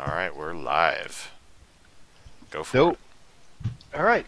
Alright, we're live. Go for Nope. it. All right.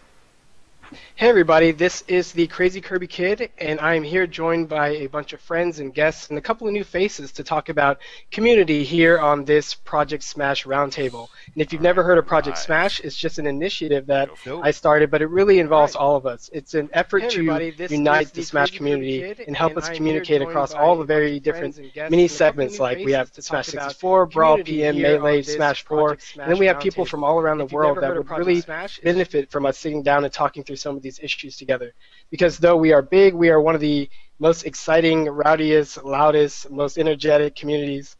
Hey everybody, this is the Crazy Kirby Kid, and I am here joined by a bunch of friends and guests and a couple of new faces to talk about community here on this Project Smash Roundtable. And if you've never Alright, heard of we're Project live. Smash, it's just an initiative that Go for Nope. I started, but it really involves All right. all of us. It's an effort Hey to everybody, this unite is the the Smash Crazy Kirby community Kid, and help and us I am here communicate joined across by all a the bunch very of different friends and guests mini and a couple of segments new like we have faces to talk Smash about 64, Brawl, community PM, here Melee, on this Smash 4, Project and Smash then we have people Roundtable. from all around the If you've world never that heard of would Project really Smash, benefit from us sitting down and talking through some of these issues together. Because though we are big, we are one of the most exciting, rowdiest, loudest, most energetic communities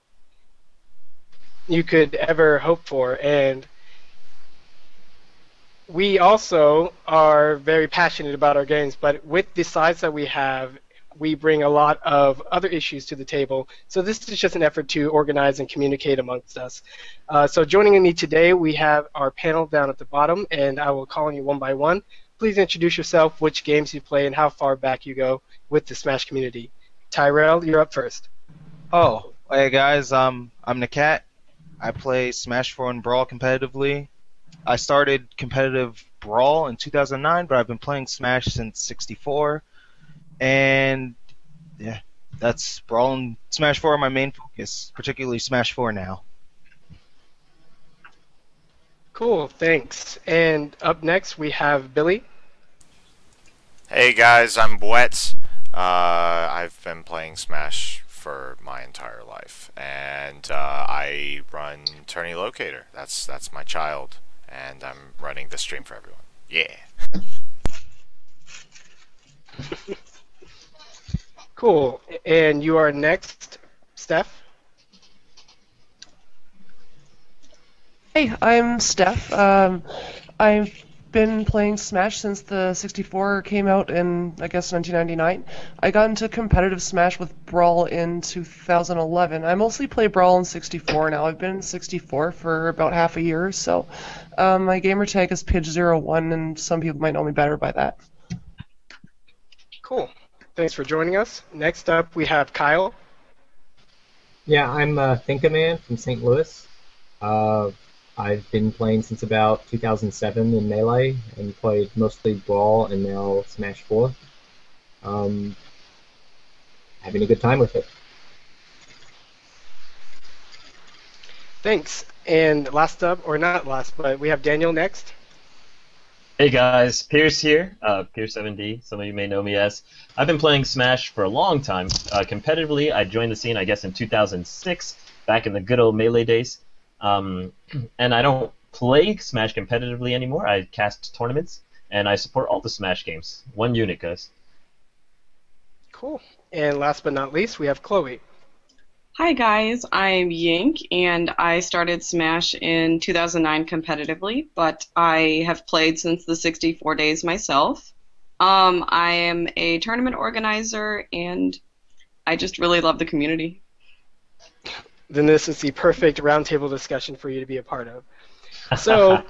you could ever hope for. And we also are very passionate about our games, but with the size that we have, we bring a lot of other issues to the table. So this is just an effort to organize and communicate amongst us. So joining me today, we have our panel down at the bottom, and I will call on you one by one. Please introduce yourself, which games you play, and how far back you go with the Smash community. Tyrell, you're up first. Oh, hey guys, I'm Nakat. I play Smash 4 and Brawl competitively. I started competitive Brawl in 2009, but I've been playing Smash since 64. And yeah, that's Brawl and Smash 4 are my main focus, particularly Smash 4 now. Cool, thanks. And up next, we have Billy. Hey guys, I'm Bwetz. I've been playing Smash for my entire life, and I run Tourney Locator. That's my child, and I'm running the stream for everyone. Yeah. Cool. And you are next, Steph. Hey, I'm Steph. I've been playing Smash since the 64 came out in, I guess, 1999. I got into competitive Smash with Brawl in 2011. I mostly play Brawl in 64 now. I've been in 64 for about half a year or so. My gamer tag is Pidge01, and some people might know me better by that. Cool. Thanks for joining us. Next up, we have Kyle. Yeah, I'm Thinkaman from St. Louis. I've been playing since about 2007 in Melee and played mostly Brawl and now Smash 4. Having a good time with it. Thanks. And last up, or not last, but we have Daniel next. Hey guys, Pierce here, Pierce7D, some of you may know me as. I've been playing Smash for a long time. Competitively, I joined the scene, I guess, in 2006, back in the good old Melee days. And I don't play Smash competitively anymore. I cast tournaments, and I support all the Smash games. One unit, guys. Cool. And last but not least, we have Chloe. Hi guys, I'm Yink, and I started Smash in 2009 competitively, but I have played since the 64 days myself. I am a tournament organizer, and I just really love the community. Then this is the perfect roundtable discussion for you to be a part of. So,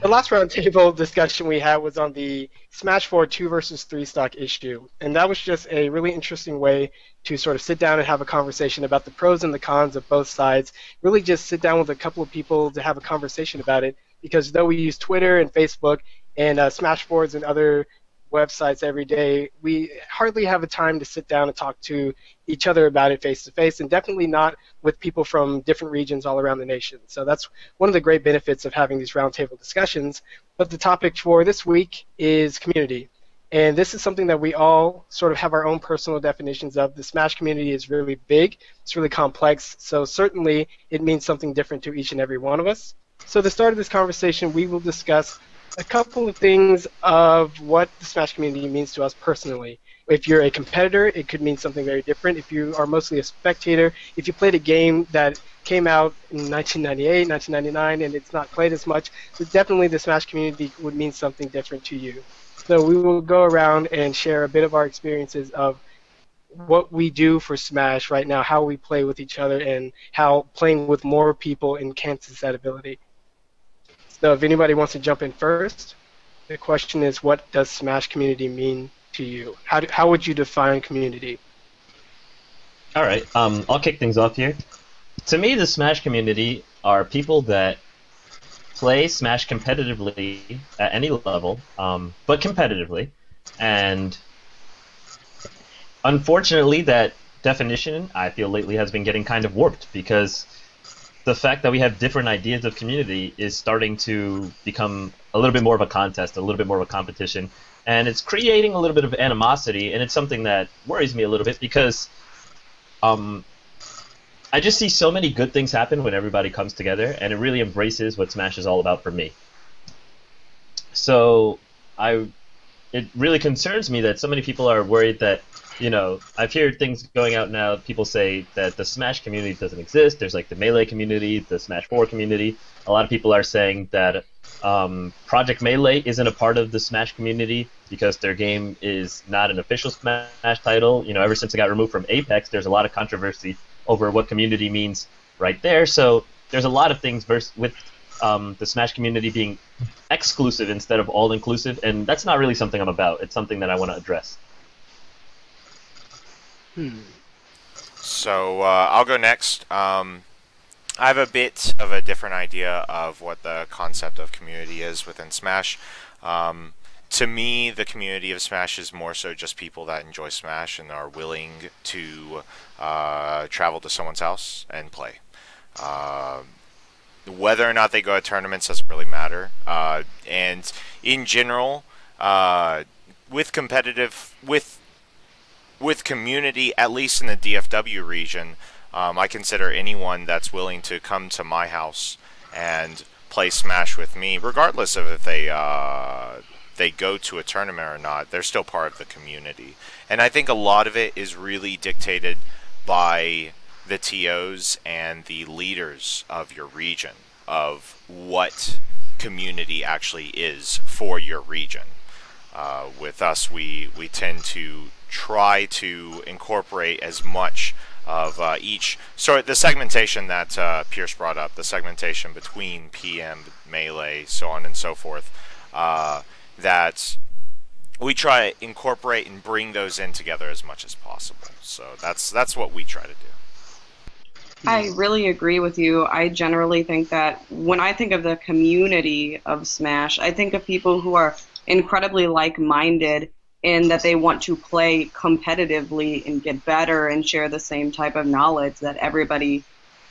the last roundtable discussion we had was on the Smash 4 2 versus 3 stock issue, and that was just a really interesting way to sort of sit down and have a conversation about the pros and the cons of both sides. Really just sit down with a couple of people to have a conversation about it, because though we use Twitter and Facebook and Smash boards and other websites every day, we hardly have a time to sit down and talk to each other about it face to face, and definitely not with people from different regions all around the nation. So that's one of the great benefits of having these roundtable discussions. But the topic for this week is community. And this is something that we all sort of have our own personal definitions of. The Smash community is really big, it's really complex, so certainly it means something different to each and every one of us. So at the start of this conversation, we will discuss a couple of things of what the Smash community means to us personally. If you're a competitor, it could mean something very different. If you are mostly a spectator, if you played a game that came out in 1998, 1999, and it's not played as much, then definitely the Smash community would mean something different to you. So we will go around and share a bit of our experiences of what we do for Smash right now, how we play with each other, and how playing with more people enhances that ability. So if anybody wants to jump in first, the question is, what does Smash community mean to you? How would you define community? Alright, I'll kick things off here. To me, the Smash community are people that play Smash competitively at any level, but competitively, and unfortunately that definition, I feel lately, has been getting kind of warped, because the fact that we have different ideas of community is starting to become a little bit more of a contest, a little bit more of a competition, and it's creating a little bit of animosity, and it's something that worries me a little bit, because I just see so many good things happen when everybody comes together, and it really embraces what Smash is all about for me. So it really concerns me that so many people are worried that, I've heard things going out now, people say that the Smash community doesn't exist. There's like the Melee community, the Smash 4 community. A lot of people are saying that Project Melee isn't a part of the Smash community because their game is not an official Smash title. Ever since it got removed from Apex, there's a lot of controversy over what community means right there. So there's a lot of things with the Smash community being exclusive instead of all-inclusive, and that's not really something I'm about. It's something that I want to address. So I'll go next. I have a bit of a different idea of what the concept of community is within Smash. To me, the community of Smash is more so just people that enjoy Smash and are willing to travel to someone's house and play. Whether or not they go to tournaments doesn't really matter. And in general, with community, at least in the DFW region, I consider anyone that's willing to come to my house and play Smash with me, regardless of if they go to a tournament or not, they're still part of the community. And I think a lot of it is really dictated by the TOs and the leaders of your region, of what community actually is for your region. With us, we tend to try to incorporate as much of each. So the segmentation that Pierce brought up, the segmentation between PM, Melee, so on and so forth, that we try to incorporate and bring those in together as much as possible. So that's what we try to do. I really agree with you. I generally think that when I think of the community of Smash, I think of people who are incredibly like-minded in that they want to play competitively and get better and share the same type of knowledge that everybody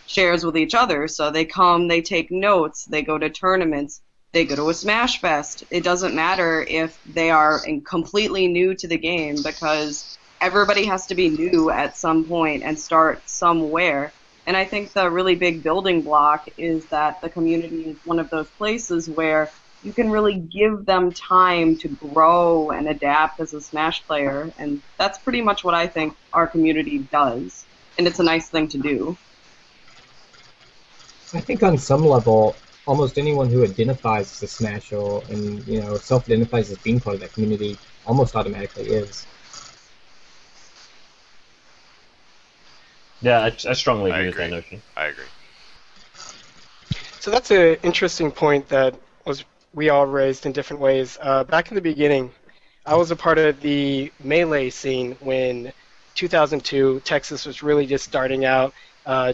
shares with each other. So they come, they take notes, they go to tournaments, they go to a Smash Fest. It doesn't matter if they are completely new to the game, because everybody has to be new at some point and start somewhere. And I think the really big building block is that the community is one of those places where you can really give them time to grow and adapt as a Smash player, and that's pretty much what I think our community does, and it's a nice thing to do. I think on some level, almost anyone who identifies as a Smasher and self-identifies as being part of that community almost automatically is. Yeah, I strongly agree with that notion. I agree. So that's an interesting point that we all raised in different ways. Back in the beginning, I was a part of the Melee scene when 2002 Texas was really just starting out,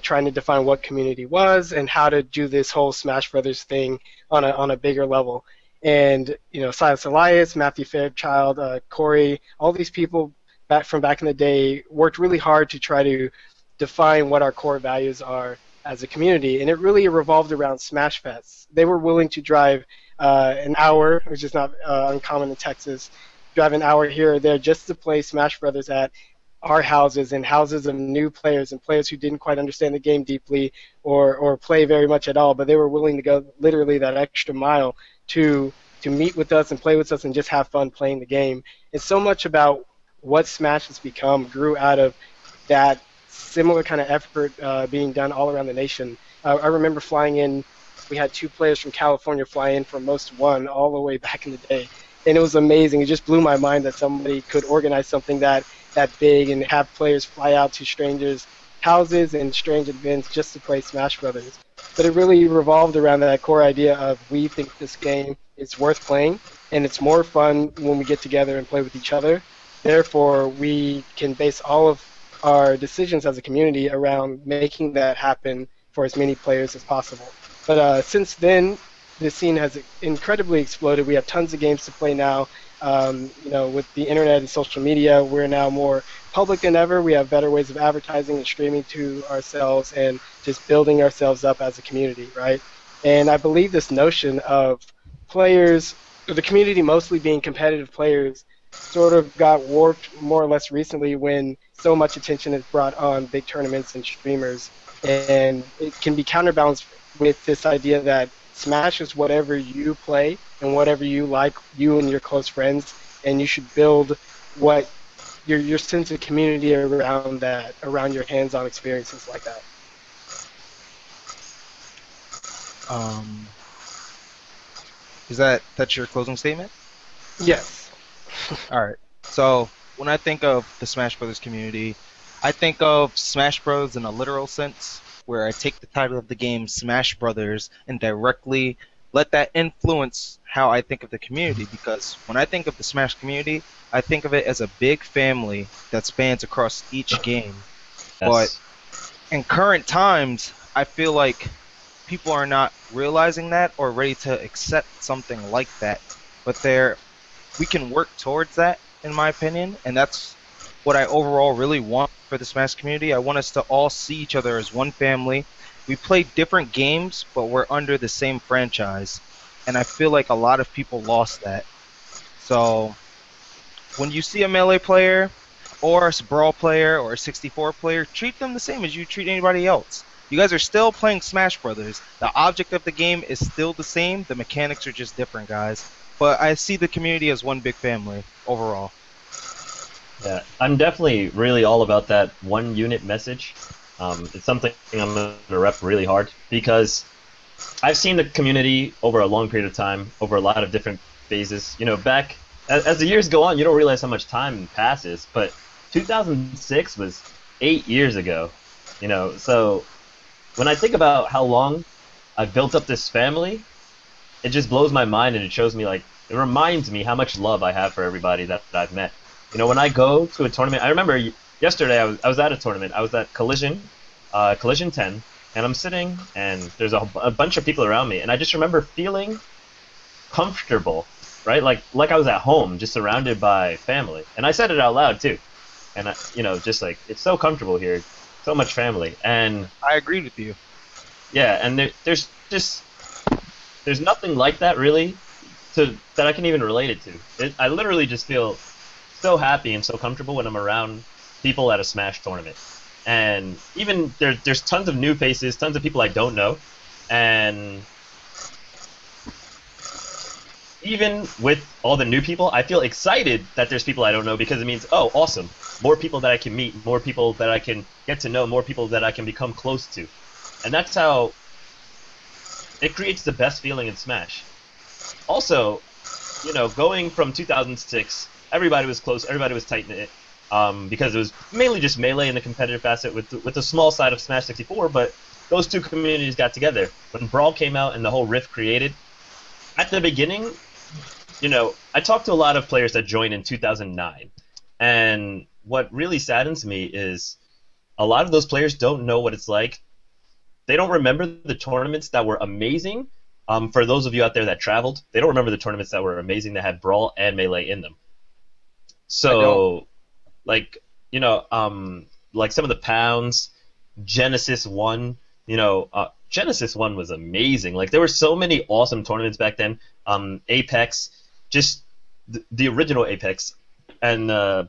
trying to define what community was and how to do this whole Smash Brothers thing on a bigger level. And Silas Elias, Matthew Fairchild, Corey, all these people from back in the day worked really hard to try to define what our core values are as a community, and it really revolved around Smash Fests. They were willing to drive an hour, which is not uncommon in Texas, drive an hour here or there just to play Smash Brothers at our houses and houses of new players and players who didn't quite understand the game deeply or play very much at all, but they were willing to go literally that extra mile to meet with us and play with us and just have fun playing the game. And so much about what Smash has become grew out of that similar kind of effort being done all around the nation. I remember flying in, we had 2 players from California fly in from Most One all the way back in the day, and it was amazing. It just blew my mind that somebody could organize something that big and have players fly out to strangers' houses and strange events just to play Smash Brothers. But it really revolved around that core idea of we think this game is worth playing, and it's more fun when we get together and play with each other. Therefore, we can base all of our decisions as a community around making that happen for as many players as possible. But since then, the scene has incredibly exploded. We have tons of games to play now. With the internet and social media, we're now more public than ever. We have better ways of advertising and streaming to ourselves and just building ourselves up as a community, right? And I believe this notion of players, the community mostly being competitive players, sort of got warped more or less recently when so much attention is brought on big tournaments and streamers. And it can be counterbalanced with this idea that Smash is whatever you play and whatever you like, you and your close friends, and you should build what your sense of community around that, around your hands-on experiences like that. That's your closing statement? Yes. All right. So when I think of the Smash Brothers community, I think of Smash Bros in a literal sense, where I take the title of the game Smash Brothers and directly let that influence how I think of the community. Because when I think of the Smash community, I think of it as a big family that spans across each game. Yes. But in current times, I feel like people are not realizing that or ready to accept something like that. But we can work towards that, in my opinion, and that's what I overall really want for the Smash community. I want us to all see each other as one family. We play different games, but we're under the same franchise, and I feel like a lot of people lost that. So when you see a Melee player, or a Brawl player, or a 64 player, treat them the same as you treat anybody else. You guys are still playing Smash Brothers. The object of the game is still the same. The mechanics are just different, guys. But I see the community as one big family overall. Yeah, I'm definitely really all about that one unit message. It's something I'm going to rep really hard because I've seen the community over a long period of time, over a lot of different phases. Back as the years go on, you don't realize how much time passes. But 2006 was 8 years ago. So when I think about how long I've built up this family, it just blows my mind, and it reminds me how much love I have for everybody that I've met. When I go to a tournament, I remember yesterday I was at a tournament. I was at Collision 10, and I'm sitting, and there's a bunch of people around me, and I just remember feeling comfortable, right? Like I was at home, just surrounded by family. And I said it out loud too, and just like it's so comfortable here, so much family. And I agree with you. Yeah, and there's nothing like that really that I can even relate it to. I literally just feel so happy and so comfortable when I'm around people at a Smash tournament. And even there's tons of new faces, tons of people I don't know, and even with all the new people, I feel excited that there's people I don't know because it means, oh, awesome, more people that I can meet, more people that I can get to know, more people that I can become close to. And that's how it creates the best feeling in Smash. Also, going from 2006, everybody was close, everybody was tight-knit, because it was mainly just Melee in the competitive facet with a small side of Smash 64, but those two communities got together. When Brawl came out and the whole Rift created, at the beginning, I talked to a lot of players that joined in 2009, and what really saddens me is a lot of those players don't know what it's like. They don't remember the tournaments that were amazing. For those of you out there that traveled, they don't remember the tournaments that were amazing that had Brawl and Melee in them. So, like some of the Pounds, Genesis 1, Genesis 1 was amazing. Like, there were so many awesome tournaments back then. Apex, just the original Apex, and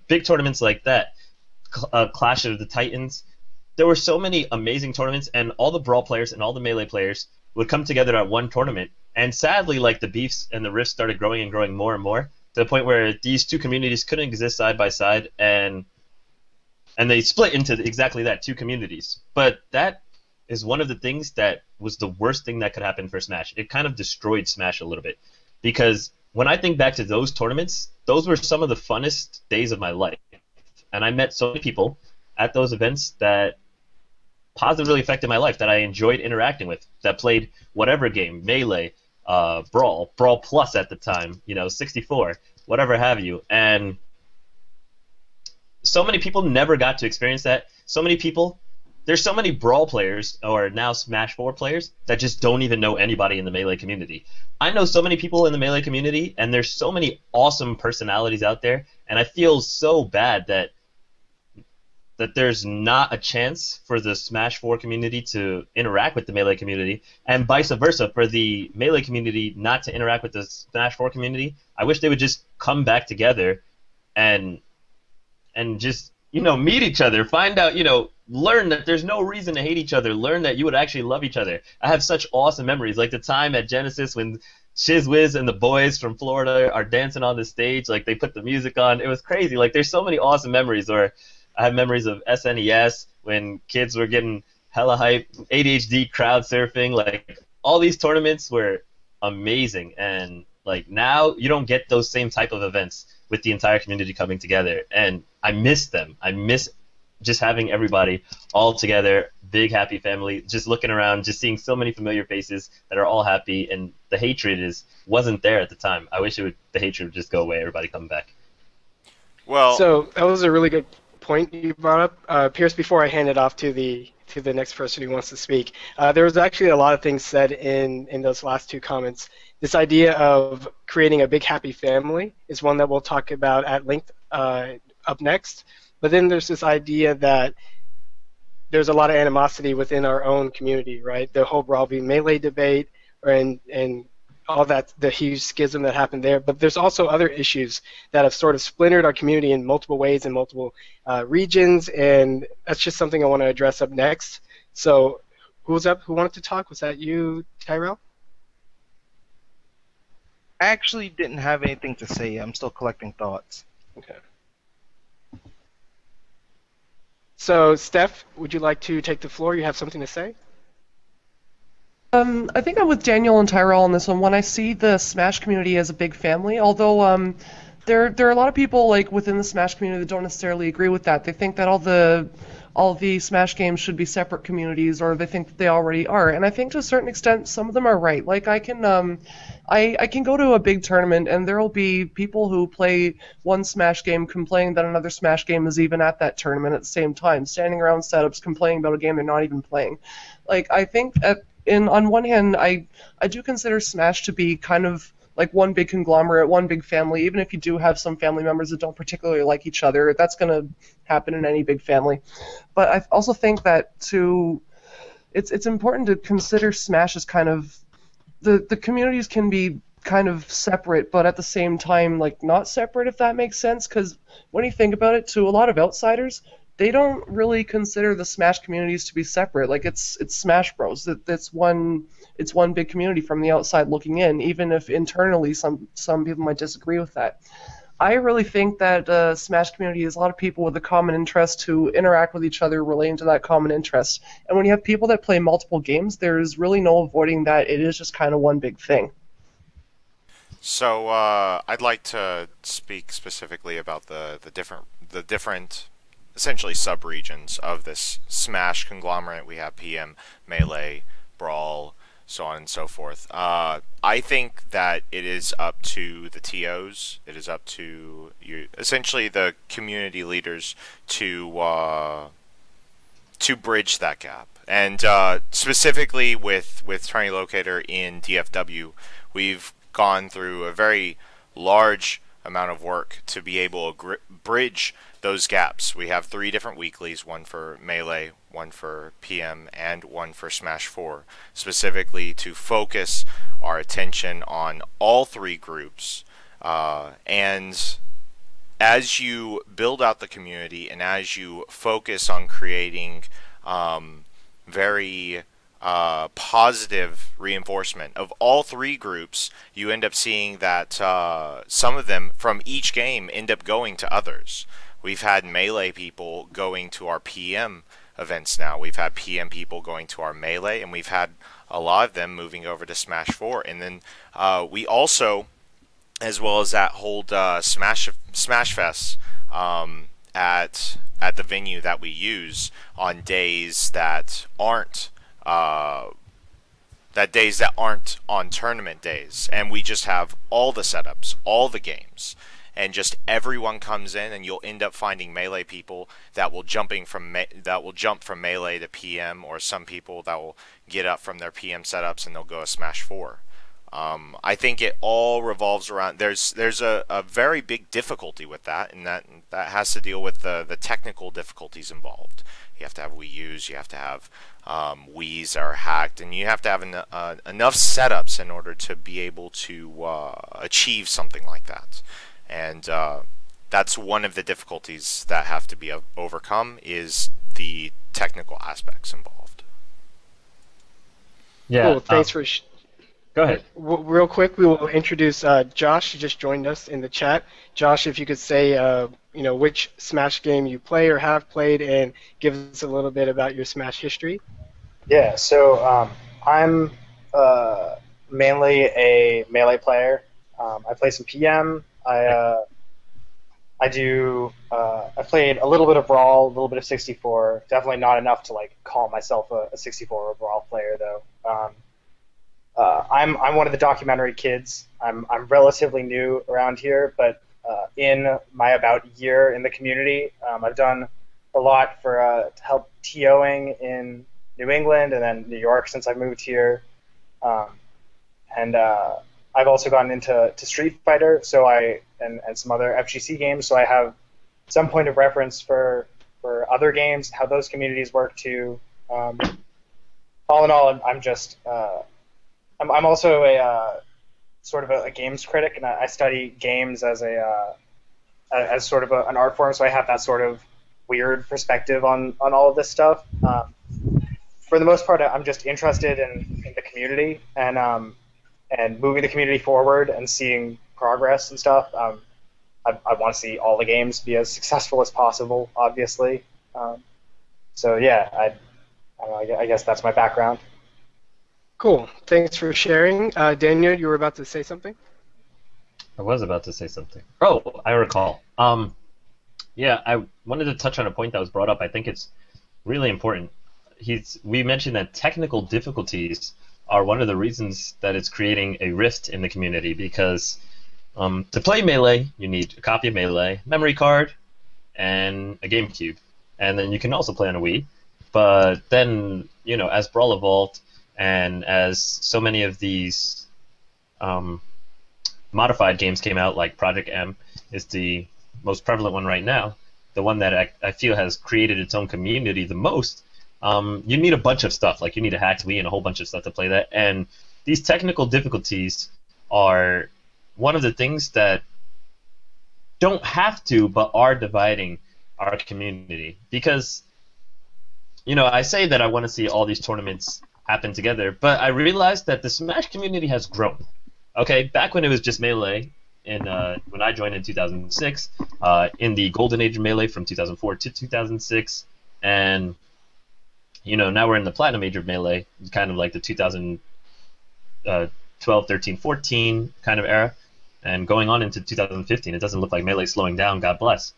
big tournaments like that. Clash of the Titans. There were so many amazing tournaments, and all the Brawl players and all the Melee players would come together at one tournament. And sadly, the beefs and the rifts started growing and growing more and more, to the point where these two communities couldn't exist side by side, and they split into exactly that, two communities. But that is one of the things that was the worst thing that could happen for Smash. It kind of destroyed Smash a little bit, because when I think back to those tournaments, those were some of the funnest days of my life. And I met so many people at those events that positively affected my life, that I enjoyed interacting with, that played whatever game, Melee, Brawl Plus at the time, 64, whatever have you. And so many people never got to experience that. So many people, there's so many Brawl players or now Smash 4 players that just don't even know anybody in the Melee community. I know so many people in the Melee community, and there's so many awesome personalities out there, and I feel so bad that there's not a chance for the Smash 4 community to interact with the Melee community, and vice versa, for the Melee community not to interact with the Smash 4 community. I wish they would just come back together and just, meet each other, find out, learn that there's no reason to hate each other, learn that you would actually love each other. I have such awesome memories, like the time at Genesis when ShizWiz and the boys from Florida are dancing on the stage, like they put the music on. It was crazy. Like there's so many awesome memories. Or I have memories of SNES when kids were getting hella hype, ADHD crowd surfing. Like all these tournaments were amazing, and like now you don't get those same type of events with the entire community coming together, and I miss them. I miss just having everybody all together, big happy family, just looking around, just seeing so many familiar faces that are all happy, and the hatred wasn't there at the time. I wish the hatred would just go away, everybody come back. Well, so that was a really good point you brought up, Pierce. Before I hand it off to the next person who wants to speak, there was actually a lot of things said in those last two comments. This idea of creating a big happy family is one that we'll talk about at length up next. But then there's this idea that there's a lot of animosity within our own community, right? The whole Brawl v Melee debate and all that, the huge schism that happened there. But there's also other issues that have sort of splintered our community in multiple ways in multiple regions, and that's just something I want to address up next. So who was up? Who wanted to talk? Was that you, Tyrell? I actually didn't have anything to say. I'm still collecting thoughts. Okay. So, Steph, would you like to take the floor? You have something to say? I think I'm with Daniel and Tyrell on this one. When I see the Smash community as a big family, although there are a lot of people like within the Smash community that don't necessarily agree with that. They think that all the Smash games should be separate communities, or they think that they already are. And I think to a certain extent, some of them are right. Like I can go to a big tournament and there will be people who play one Smash game complaining that another Smash game is even at that tournament at the same time, standing around setups complaining about a game they're not even playing. Like I think on one hand, I do consider Smash to be kind of like one big conglomerate, one big family. Even if you do have some family members that don't particularly like each other, that's going to happen in any big family. But I also think that it's important to consider Smash as kind of the communities can be kind of separate, but at the same time like not separate, if that makes sense. Because when you think about it, to a lot of outsiders, they don't really consider the Smash communities to be separate. Like it's Smash Bros. It's one big community from the outside looking in, even if internally some people might disagree with that. I really think that Smash community is a lot of people with a common interest who interact with each other relating to that common interest. And when you have people that play multiple games, there's really no avoiding that. It is just kind of one big thing. So I'd like to speak specifically about the different essentially sub-regions of this Smash conglomerate. We have PM, Melee, Brawl, so on and so forth. I think that it is up to the TOs, it is up to essentially the community leaders to bridge that gap. And specifically with Tourney Locator in DFW, we've gone through a very large amount of work to be able to bridge those gaps. We have 3 different weeklies, one for Melee, one for PM, and one for Smash 4, specifically to focus our attention on all 3 groups. And as you build out the community and as you focus on creating very positive reinforcement of all 3 groups, you end up seeing that some of them from each game end up going to others. We've had Melee people going to our PM events now. We've had PM people going to our Melee, and we've had a lot of them moving over to Smash 4. And then we also, as well as that, hold Smash Fest at the venue that we use on days that aren't on tournament days, and we just have all the setups, all the games. and just everyone comes in, and you'll end up finding melee people that will jump from melee to PM, or some people that will get up from their PM setups and they'll go a Smash 4. I think it all revolves around. There's a very big difficulty with that, and that has to deal with the technical difficulties involved. You have to have Wii U's, you have to have Wii's that are hacked, and you have to have enough setups in order to be able to achieve something like that. And that's one of the difficulties that have to be overcome, is the technical aspects involved. Yeah. Cool. Thanks for. Go ahead. Real quick, we will introduce Josh, who just joined us in the chat. Josh, if you could say, which Smash game you play or have played, and give us a little bit about your Smash history. Yeah, so I'm mainly a Melee player. I play some PM. I played a little bit of Brawl, a little bit of 64. Definitely not enough to call myself a 64 or a Brawl player though. I'm one of the documentary kids. I'm relatively new around here, but in my about year in the community, I've done a lot for to help TOing in New England and then New York since I moved here, and I've also gotten into Street Fighter, so and some other FGC games, so I have some point of reference for other games, how those communities work too. All in all, I'm just I'm also a sort of a games critic, and I study games as as sort of an art form, so I have that sort of weird perspective on all of this stuff. For the most part, I'm just interested in the community and moving the community forward and seeing progress and stuff. I want to see all the games be as successful as possible, obviously. So yeah, I guess that's my background. Cool. Thanks for sharing. Daniel, you were about to say something? I was about to say something. Oh, I recall. Yeah, I wanted to touch on a point that was brought up. I think it's really important. We mentioned that technical difficulties are one of the reasons that it's creating a rift in the community, because to play Melee, you need a copy of Melee, memory card, and a GameCube. And then you can also play on a Wii. But then, as Brawl evolved, and as so many of these modified games came out, like Project M is the most prevalent one right now, the one that I feel has created its own community the most, you need a bunch of stuff. Like, you need a hacked Wii and a whole bunch of stuff to play that. And these technical difficulties are one of the things that don't have to, but are dividing our community. Because, I say that I want to see all these tournaments happen together, but I realized that the Smash community has grown. Okay, back when it was just Melee, when I joined in 2006, in the golden age of Melee from 2004 to 2006, and now we're in the platinum age of Melee, kind of like the 2012, 13, 14 kind of era, and going on into 2015. It doesn't look like Melee's slowing down, God bless.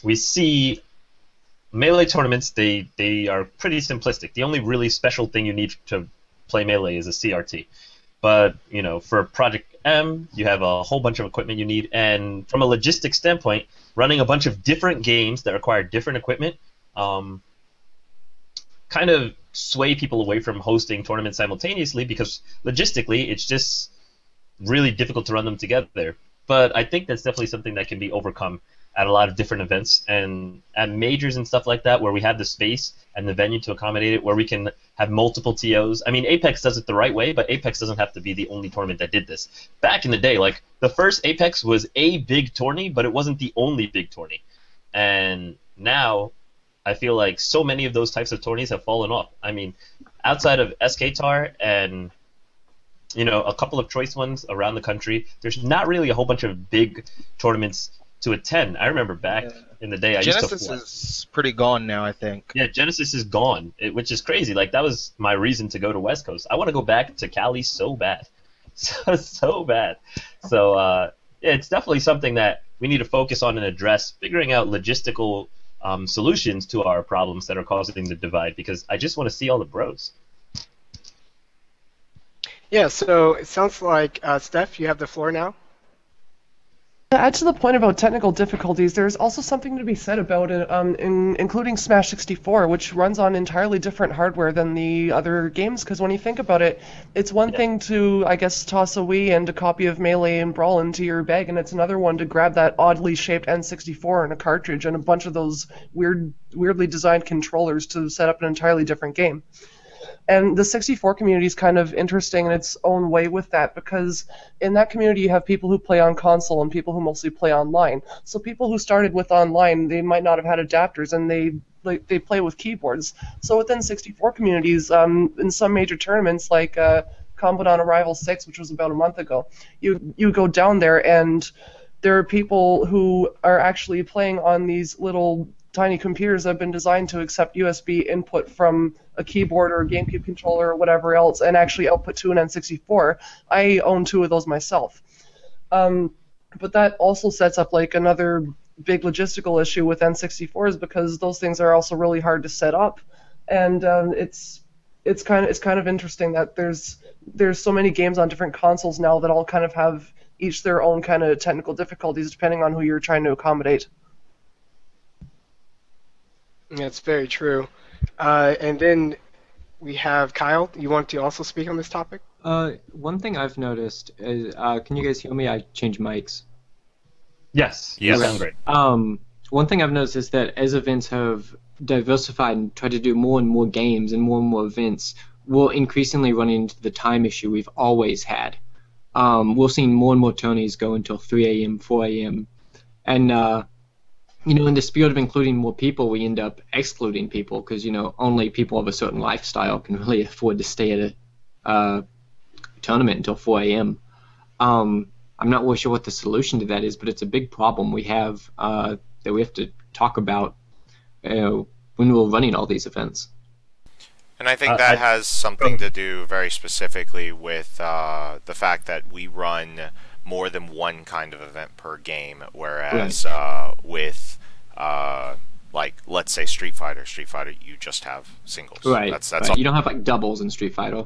We see Melee tournaments, they are pretty simplistic. The only really special thing you need to play Melee is a CRT. But, for Project M, you have a whole bunch of equipment you need, and from a logistics standpoint, running a bunch of different games that require different equipment kind of sway people away from hosting tournaments simultaneously, because logistically it's just really difficult to run them together. But I think that's definitely something that can be overcome at a lot of different events, and at majors and stuff like that, where we have the space and the venue to accommodate it, where we can have multiple TOs. I mean, Apex does it the right way, but Apex doesn't have to be the only tournament that did this. Back in the day, the first Apex was a big tourney, but it wasn't the only big tourney. And now, I feel like so many of those types of tourneys have fallen off. I mean, outside of SKTAR and a couple of choice ones around the country, there's not really a whole bunch of big tournaments to attend. I remember back in the day, Genesis is pretty gone now, I think. Yeah, Genesis is gone, which is crazy. That was my reason to go to West Coast. I want to go back to Cali so bad. So bad. So, it's definitely something that we need to focus on and address, figuring out logistical solutions to our problems that are causing the divide, because I just want to see all the bros. Yeah, so it sounds like, Steph, you have the floor now. To add to the point about technical difficulties, there's also something to be said about it, including Smash 64, which runs on entirely different hardware than the other games. Because when you think about it, it's one thing to, I guess, toss a Wii and a copy of Melee and Brawl into your bag, and it's another one to grab that oddly shaped N64 and a cartridge and a bunch of those weirdly designed controllers to set up an entirely different game. And the 64 community is kind of interesting in its own way with that, because in that community you have people who play on console and people who mostly play online. So people who started with online, they might not have had adapters, and they play with keyboards. So within 64 communities, in some major tournaments like Combodon Arrival 6, which was about a month ago, you go down there and there are people who are actually playing on these little tiny computers that have been designed to accept USB input from a keyboard or a GameCube controller or whatever else and actually output to an N64. I own 2 of those myself. But that also sets up like another big logistical issue with N64s, because those things are also really hard to set up, and it's kind of interesting that there's so many games on different consoles now that all kind of have each their own kind of technical difficulties depending on who you're trying to accommodate. That's very true. And then we have Kyle. You want to also speak on this topic? One thing I've noticed is, can you guys hear me? I changed mics. Yes. Yes. Sound great. One thing I've noticed is that as events have diversified and tried to do more and more games and more events, we'll increasingly run into the time issue we've always had. We're seeing more and more tourneys go until 3 a.m., 4 a.m. And, in the spirit of including more people, we end up excluding people because, only people of a certain lifestyle can really afford to stay at a tournament until 4 a.m. I'm not really sure what the solution to that is, but it's a big problem we have that we have to talk about when we're running all these events. And I think that has something to do very specifically with the fact that we run more than one kind of event per game, whereas with like, let's say Street Fighter, you just have singles. Right. That's right. You don't have like doubles in Street Fighter.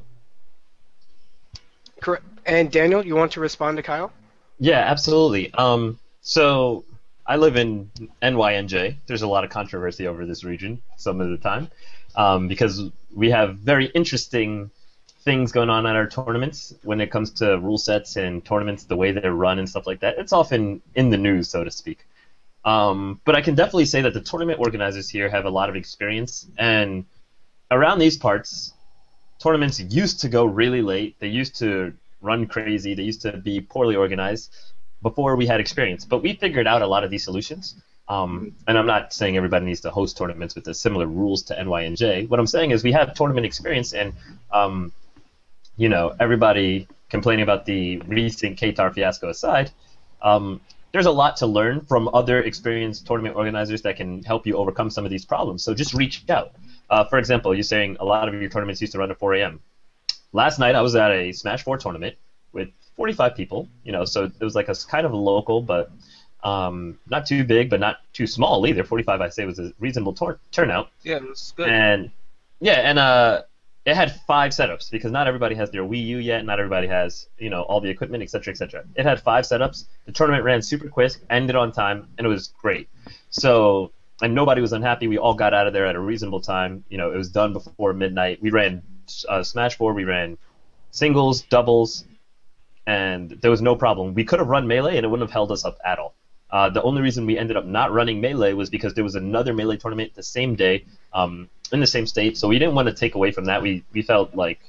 Correct. And Daniel, you want to respond to Kyle? Yeah, absolutely. So I live in NYNJ. There's a lot of controversy over this region some of the time because we have very interesting things going on at our tournaments when it comes to rule sets and tournaments, the way they're run and stuff like that. It's often in the news, so to speak. But I can definitely say that the tournament organizers here have a lot of experience, and around these parts, tournaments used to go really late. They used to run crazy. They used to be poorly organized before we had experience. But we figured out a lot of these solutions. And I'm not saying everybody needs to host tournaments with the similar rules to NYNJ. What I'm saying is we have tournament experience, and everybody complaining about the recent Qatar fiasco aside, there's a lot to learn from other experienced tournament organizers that can help you overcome some of these problems. So just reach out. For example, you're saying a lot of your tournaments used to run at 4 a.m. Last night I was at a Smash 4 tournament with 45 people, so it was like a kind of local, but not too big, but not too small either. 45, I'd say, was a reasonable turnout. Yeah, it was good. And it had 5 setups because not everybody has their Wii U yet. Not everybody has, all the equipment, etc., etc. It had 5 setups. The tournament ran super quick, ended on time, and it was great. So, and nobody was unhappy. We all got out of there at a reasonable time. It was done before midnight. We ran Smash 4. We ran singles, doubles, and there was no problem. We could have run Melee, and it wouldn't have held us up at all. The only reason we ended up not running Melee was because there was another Melee tournament the same day in the same state, so we didn't want to take away from that. We felt like,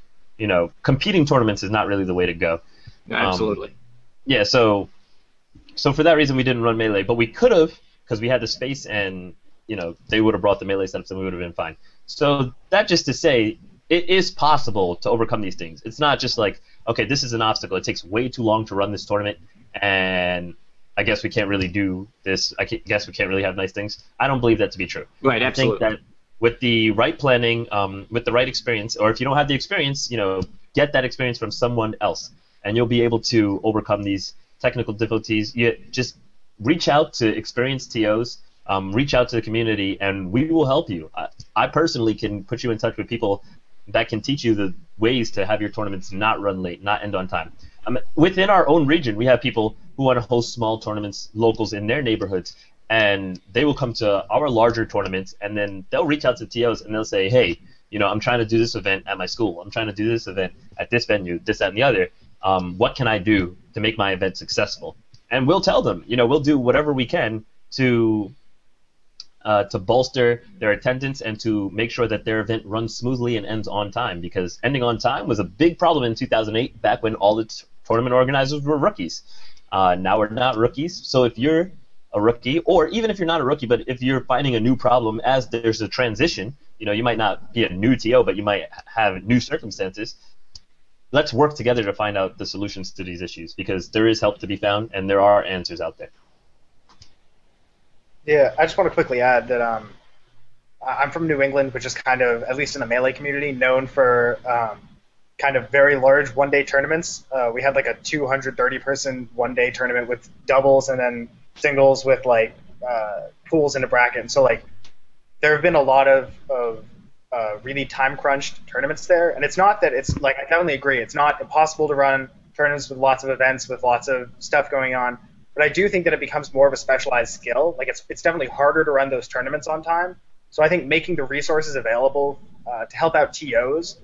competing tournaments is not really the way to go. Absolutely. Yeah, so for that reason we didn't run Melee, but we could have because we had the space and, they would have brought the Melee setups and we would have been fine. So that just to say, it is possible to overcome these things. It's not just like, okay, this is an obstacle. It takes way too long to run this tournament, and I guess we can't really do this. I guess we can't really have nice things. I don't believe that to be true. Right, absolutely. I think that with the right planning, with the right experience, or if you don't have the experience, get that experience from someone else, and you'll be able to overcome these technical difficulties. You just reach out to experienced TOs, reach out to the community, and we will help you. I personally can put you in touch with people that can teach you the ways to have your tournaments not run late, not end on time. Within our own region, we have people who want to host small tournaments, locals in their neighborhoods, and they will come to our larger tournaments, and then they'll reach out to TOs and they'll say, hey, I'm trying to do this event at my school. I'm trying to do this event at this venue, this, that, and the other. What can I do to make my event successful? And we'll tell them, we'll do whatever we can to bolster their attendance and to make sure that their event runs smoothly and ends on time, because ending on time was a big problem in 2008, back when all the tournament organizers were rookies. Now we're not rookies, so if you're a rookie, or even if you're not a rookie, but if you're finding a new problem as there's a transition, you might not be a new TO, but you might have new circumstances, let's work together to find out the solutions to these issues, because there is help to be found and there are answers out there. Yeah, I just want to quickly add that I'm from New England, which is kind of, at least in the Melee community, known for kind of very large one-day tournaments. We had like a 230-person one-day tournament with doubles and then singles with like pools in a bracket. And so like there have been a lot of really time-crunched tournaments there. And it's not that it's like, I definitely agree, it's not impossible to run tournaments with lots of events, with lots of stuff going on. But I do think that it becomes more of a specialized skill. Like it's definitely harder to run those tournaments on time. So I think making the resources available to help out TOs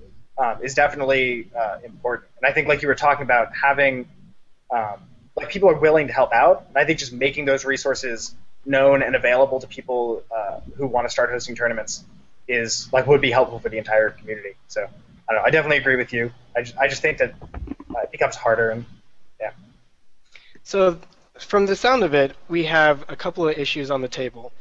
is definitely important. And I think, like you were talking about, having like people are willing to help out. And I think just making those resources known and available to people who want to start hosting tournaments is would be helpful for the entire community. So I don't know. I definitely agree with you. I just think that it becomes harder, and yeah. So from the sound of it, we have a couple of issues on the table.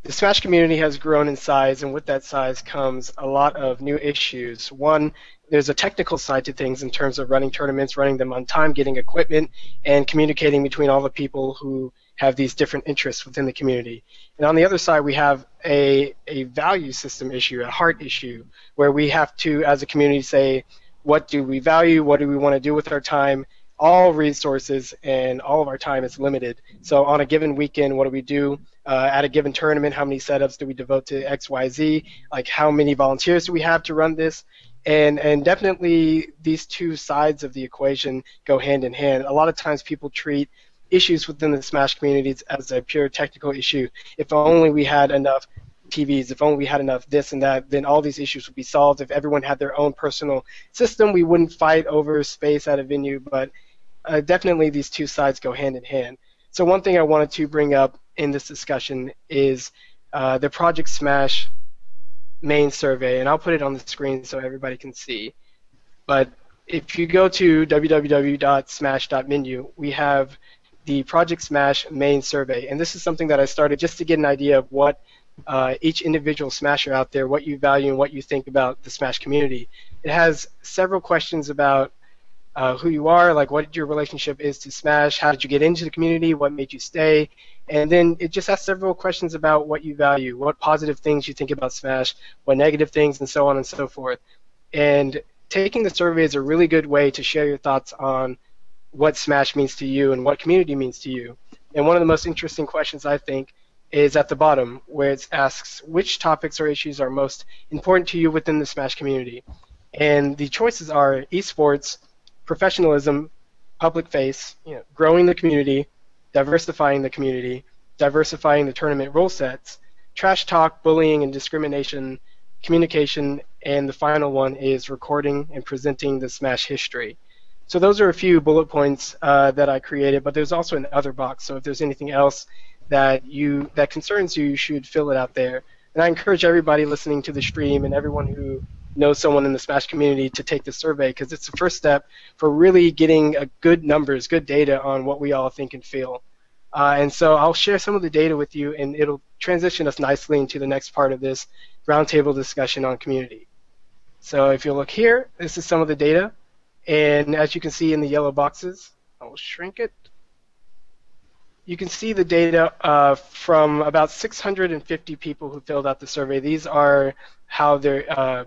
The Smash community has grown in size, and with that size comes a lot of new issues. One, there's a technical side to things in terms of running tournaments, running them on time, getting equipment, and communicating between all the people who have these different interests within the community. And on the other side, we have a value system issue, a heart issue, where we have to, as a community, say, what do we value, what do we want to do with our time? All resources and all of our time is limited. So on a given weekend, what do we do? At a given tournament, how many setups do we devote to X, Y, Z? Like how many volunteers do we have to run this? And definitely these two sides of the equation go hand in hand. A lot of times people treat issues within the Smash communities as a pure technical issue. If only we had enough TVs, if only we had enough this and that, then all these issues would be solved. If everyone had their own personal system, we wouldn't fight over space at a venue, but definitely these two sides go hand in hand. So one thing I wanted to bring up in this discussion is the Project Smash main survey, and I'll put it on the screen so everybody can see. But if you go to www.smash.menu, we have the Project Smash main survey, and this is something that I started just to get an idea of what each individual Smasher out there, what you value and what you think about the Smash community. It has several questions about who you are, like what your relationship is to Smash, how did you get into the community, what made you stay, and then it just has several questions about what you value, what positive things you think about Smash, what negative things, and so on and so forth. And taking the survey is a really good way to share your thoughts on what Smash means to you and what community means to you. And one of the most interesting questions, I think, is at the bottom, where it asks which topics or issues are most important to you within the Smash community. And the choices are esports, professionalism, public face, growing the community, diversifying the community, diversifying the tournament rule sets, trash talk, bullying and discrimination, communication, and the final one is recording and presenting the Smash history. So those are a few bullet points that I created, but there's also an other box, so if there's anything else that concerns you, you should fill it out there. And I encourage everybody listening to the stream and everyone who knows someone in the Smash community to take the survey, because it's the first step for really getting good numbers, good data on what we all think and feel. And so I'll share some of the data with you, and it'll transition us nicely into the next part of this roundtable discussion on community. So if you look here, this is some of the data. And as you can see in the yellow boxes, I will shrink it. You can see the data from about 650 people who filled out the survey. These are how they're,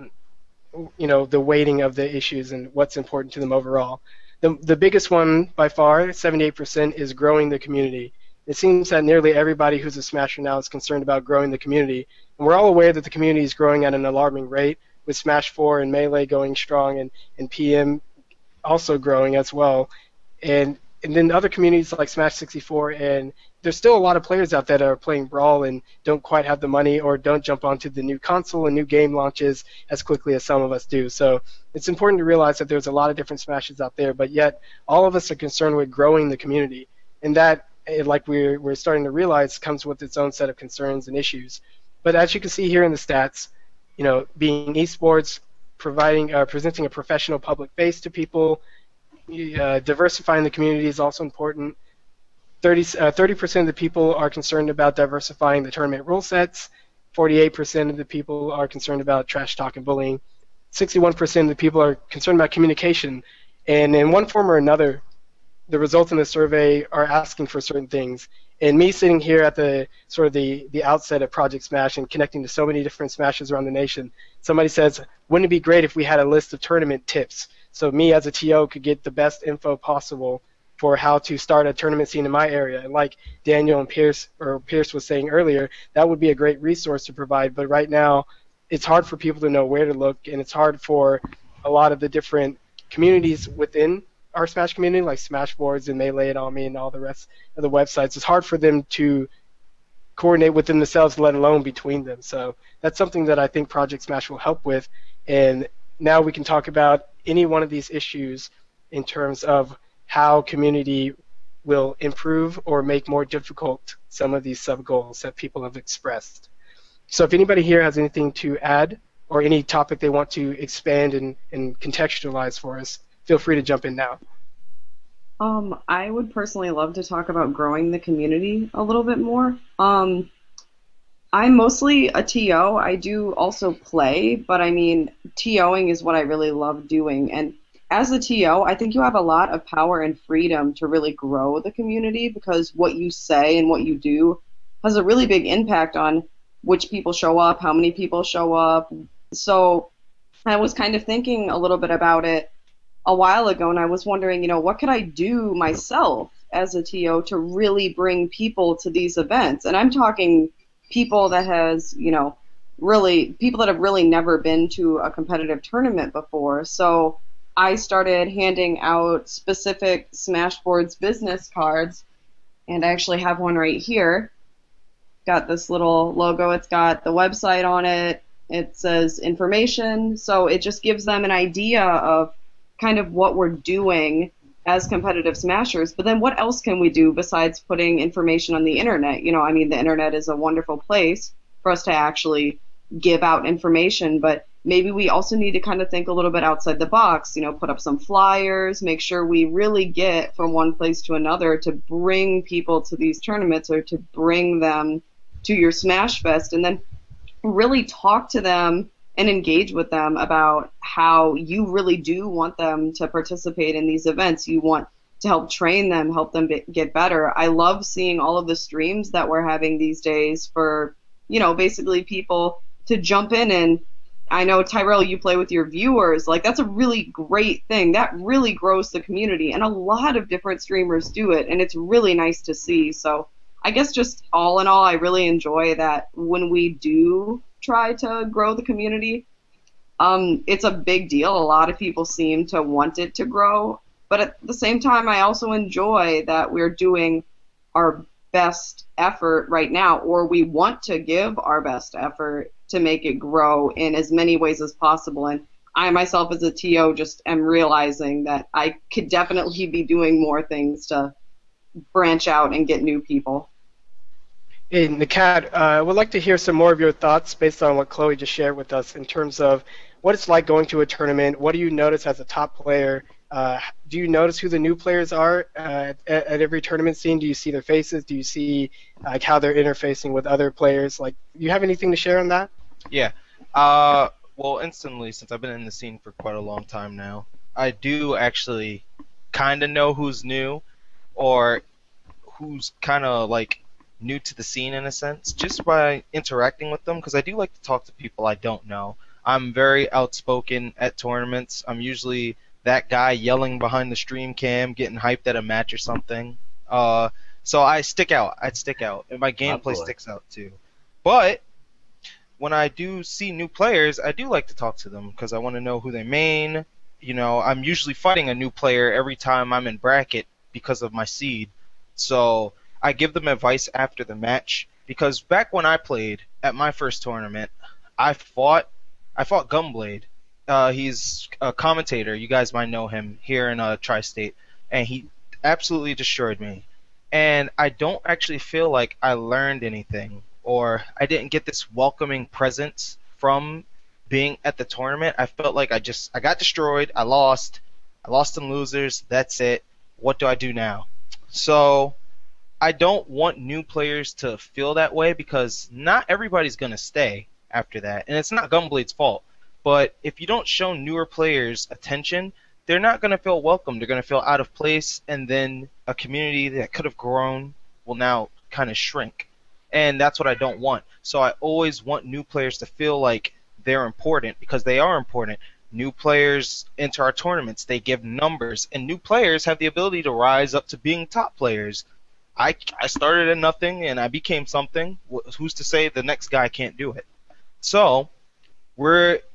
the weighting of the issues and what's important to them overall. The biggest one by far, 78%, is growing the community. It seems that nearly everybody who's a Smasher now is concerned about growing the community. And we're all aware that the community is growing at an alarming rate, with Smash 4 and Melee going strong and PM also growing as well. And and then other communities like Smash 64, and there's still a lot of players out there that are playing Brawl and don't quite have the money or don't jump onto the new console and new game launches as quickly as some of us do. So it's important to realize that there's a lot of different Smashes out there, but yet all of us are concerned with growing the community, and that, like we're starting to realize, comes with its own set of concerns and issues. But as you can see here in the stats, being esports, presenting a professional public face to people, diversifying the community is also important. 30% of the people are concerned about diversifying the tournament rule sets. 48% of the people are concerned about trash talk and bullying. 61% of the people are concerned about communication. And in one form or another, the results in the survey are asking for certain things. And me sitting here at the outset of Project Smash and connecting to so many different Smashes around the nation, somebody says, wouldn't it be great if we had a list of tournament tips? So me as a TO could get the best info possible for how to start a tournament scene in my area. And like Daniel and Pierce was saying earlier, that would be a great resource to provide. But right now, it's hard for people to know where to look, and it's hard for a lot of the different communities within our Smash community, like Smashboards and Melee and Ami and all the rest of the websites. It's hard for them to coordinate within themselves, let alone between them. So that's something that I think Project Smash will help with. And now we can talk about any one of these issues in terms of how community will improve or make more difficult some of these sub-goals that people have expressed. So if anybody here has anything to add or any topic they want to expand and contextualize for us, feel free to jump in now. I would personally love to talk about growing the community a little bit more. I'm mostly a TO. I do also play, but I mean, TOing is what I really love doing. And as a TO, I think you have a lot of power and freedom to really grow the community, because what you say and what you do has a really big impact on which people show up, how many people show up. So I was kind of thinking a little bit about it a while ago, and I was wondering, what could I do myself as a TO to really bring people to these events? And I'm talking people that have really never been to a competitive tournament before. So I started handing out specific Smashboards business cards, and I actually have one right here. Got this little logo. It's got the website on it. It says information. So it just gives them an idea of kind of what we're doing as competitive Smashers. But then what else can we do besides putting information on the internet? The internet is a wonderful place for us to actually give out information, but maybe we also need to kind of think a little bit outside the box, put up some flyers, make sure we really get from one place to another to bring people to these tournaments or to bring them to your Smash Fest, and then really talk to them and engage with them about how you really do want them to participate in these events. You want to help train them, help them get better. I love seeing all of the streams that we're having these days for, basically people to jump in. And I know, Tyrell, you play with your viewers. Like, that's a really great thing. That really grows the community, and a lot of different streamers do it, and it's really nice to see. So I guess just all in all, I really enjoy that when we do try to grow the community. It's a big deal. A lot of people seem to want it to grow, but at the same time, I also enjoy that we're doing our best effort right now, or we want to give our best effort to make it grow in as many ways as possible. And I myself as a TO just am realizing that I could definitely be doing more things to branch out and get new people. Hey, Nakat, I would like to hear some more of your thoughts based on what Chloe just shared with us in terms of what it's like going to a tournament. What do you notice as a top player? Do you notice who the new players are at every tournament scene? Do you see their faces? Do you see how they're interfacing with other players? Do you have anything to share on that? Yeah. Well, instantly, since I've been in the scene for quite a long time now, I do actually kind of know who's new or who's kind of new to the scene in a sense, just by interacting with them, because I do like to talk to people I don't know. I'm very outspoken at tournaments. I'm usually that guy yelling behind the stream cam, getting hyped at a match or something. So I stick out. And my gameplay sticks out too. But when I do see new players, I do like to talk to them because I want to know who they main. I'm usually fighting a new player every time I'm in bracket because of my seed. So I give them advice after the match, because back when I played at my first tournament, I fought Gunblade. He's a commentator. You guys might know him here in Tri-State, and he absolutely destroyed me. And I don't actually feel like I learned anything, or I didn't get this welcoming presence from being at the tournament. I felt like I got destroyed. I lost in losers. That's it. What do I do now? So I don't want new players to feel that way, because not everybody's going to stay after that. And it's not Gunblade's fault. But if you don't show newer players attention, they're not going to feel welcome. They're going to feel out of place, and then a community that could have grown will now kind of shrink. And that's what I don't want. So I always want new players to feel like they're important, because they are important. New players enter our tournaments. They give numbers, and new players have the ability to rise up to being top players. I started at nothing, and I became something. Who's to say the next guy can't do it? So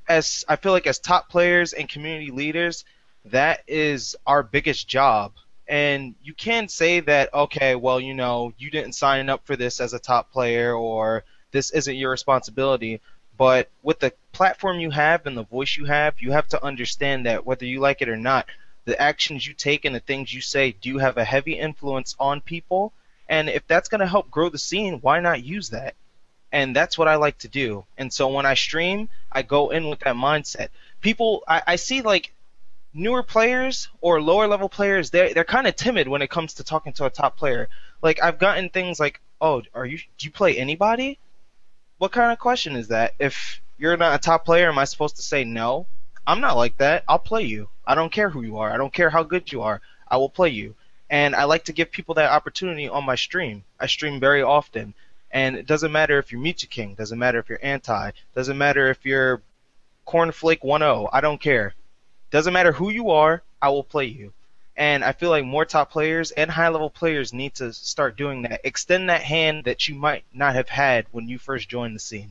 I feel like as top players and community leaders, that is our biggest job. And you can say that, okay, well, you didn't sign up for this as a top player, or this isn't your responsibility. But with the platform you have and the voice you have to understand that whether you like it or not, the actions you take and the things you say do have a heavy influence on people. And if that's going to help grow the scene, why not use that? And that's what I like to do. And so when I stream, I go in with that mindset. People, I see like newer players or lower level players, they're kind of timid when it comes to talking to a top player. Like, I've gotten things like, oh, do you play anybody? What kind of question is that? If you're not a top player, am I supposed to say no? I'm not like that. I'll play you. I don't care who you are. I don't care how good you are. I will play you. And I like to give people that opportunity on my stream. I stream very often. And it doesn't matter if you're Mewtwo King, doesn't matter if you're Anti, doesn't matter if you're Cornflake 1-0, I don't care. Doesn't matter who you are, I will play you. And I feel like more top players and high-level players need to start doing that. Extend that hand that you might not have had when you first joined the scene.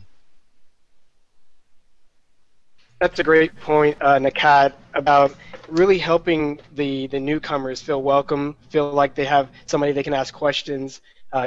That's a great point, Nakat, about really helping the newcomers feel welcome, feel like they have somebody they can ask questions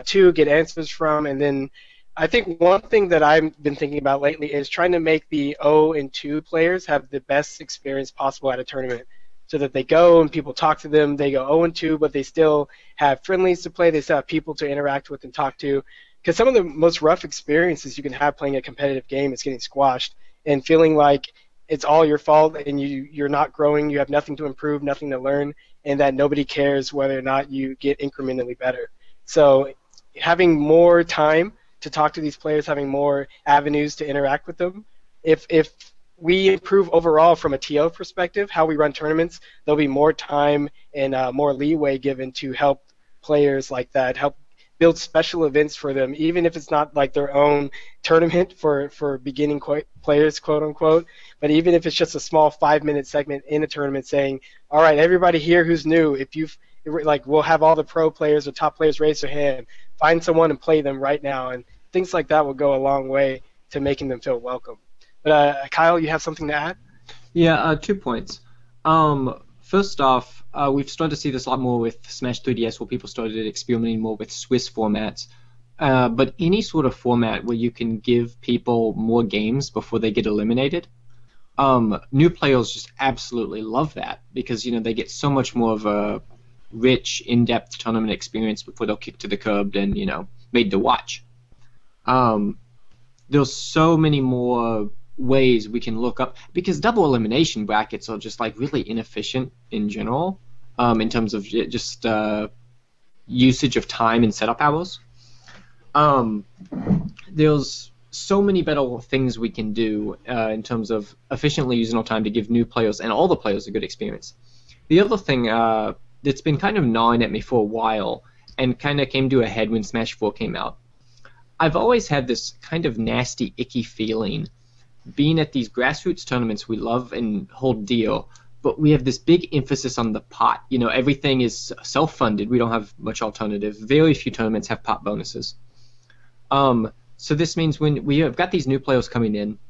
to, get answers from. And then I think one thing that I've been thinking about lately is trying to make the 0 and 2 players have the best experience possible at a tournament, so that they go and people talk to them. They go 0 and 2, but they still have friendlies to play. They still have people to interact with and talk to. Because some of the most rough experiences you can have playing a competitive game is getting squashed and feeling like it's all your fault and you're not growing, you have nothing to improve, nothing to learn, and that nobody cares whether or not you get incrementally better. So having more time to talk to these players, having more avenues to interact with them, if we improve overall from a TO perspective, how we run tournaments, there'll be more time and more leeway given to help players like that, help build special events for them, even if it's not like their own tournament for beginning players, quote unquote, but even if it's just a small 5-minute segment in a tournament saying, all right, everybody here who's new, we'll have all the pro players or top players raise their hand, find someone and play them right now, and things like that will go a long way to making them feel welcome. But Kyle, you have something to add? Yeah, 2 points. First off, we've started to see this a lot more with Smash 3DS, where people started experimenting more with Swiss formats. But any sort of format where you can give people more games before they get eliminated, new players just absolutely love that, because they get so much more of a rich, in-depth tournament experience before they'll kick to the curb and made to watch. There's so many more ways we can look up, because double elimination brackets are just like really inefficient in general, in terms of just usage of time and setup hours. There's so many better things we can do in terms of efficiently using our time to give new players and all the players a good experience. The other thing that's been kind of gnawing at me for a while and kind of came to a head when Smash 4 came out. I've always had this kind of nasty, icky feeling being at these grassroots tournaments we love and hold dear, but we have this big emphasis on the pot. Everything is self-funded. We don't have much alternative. Very few tournaments have pot bonuses. So this means when we have got these new players coming in,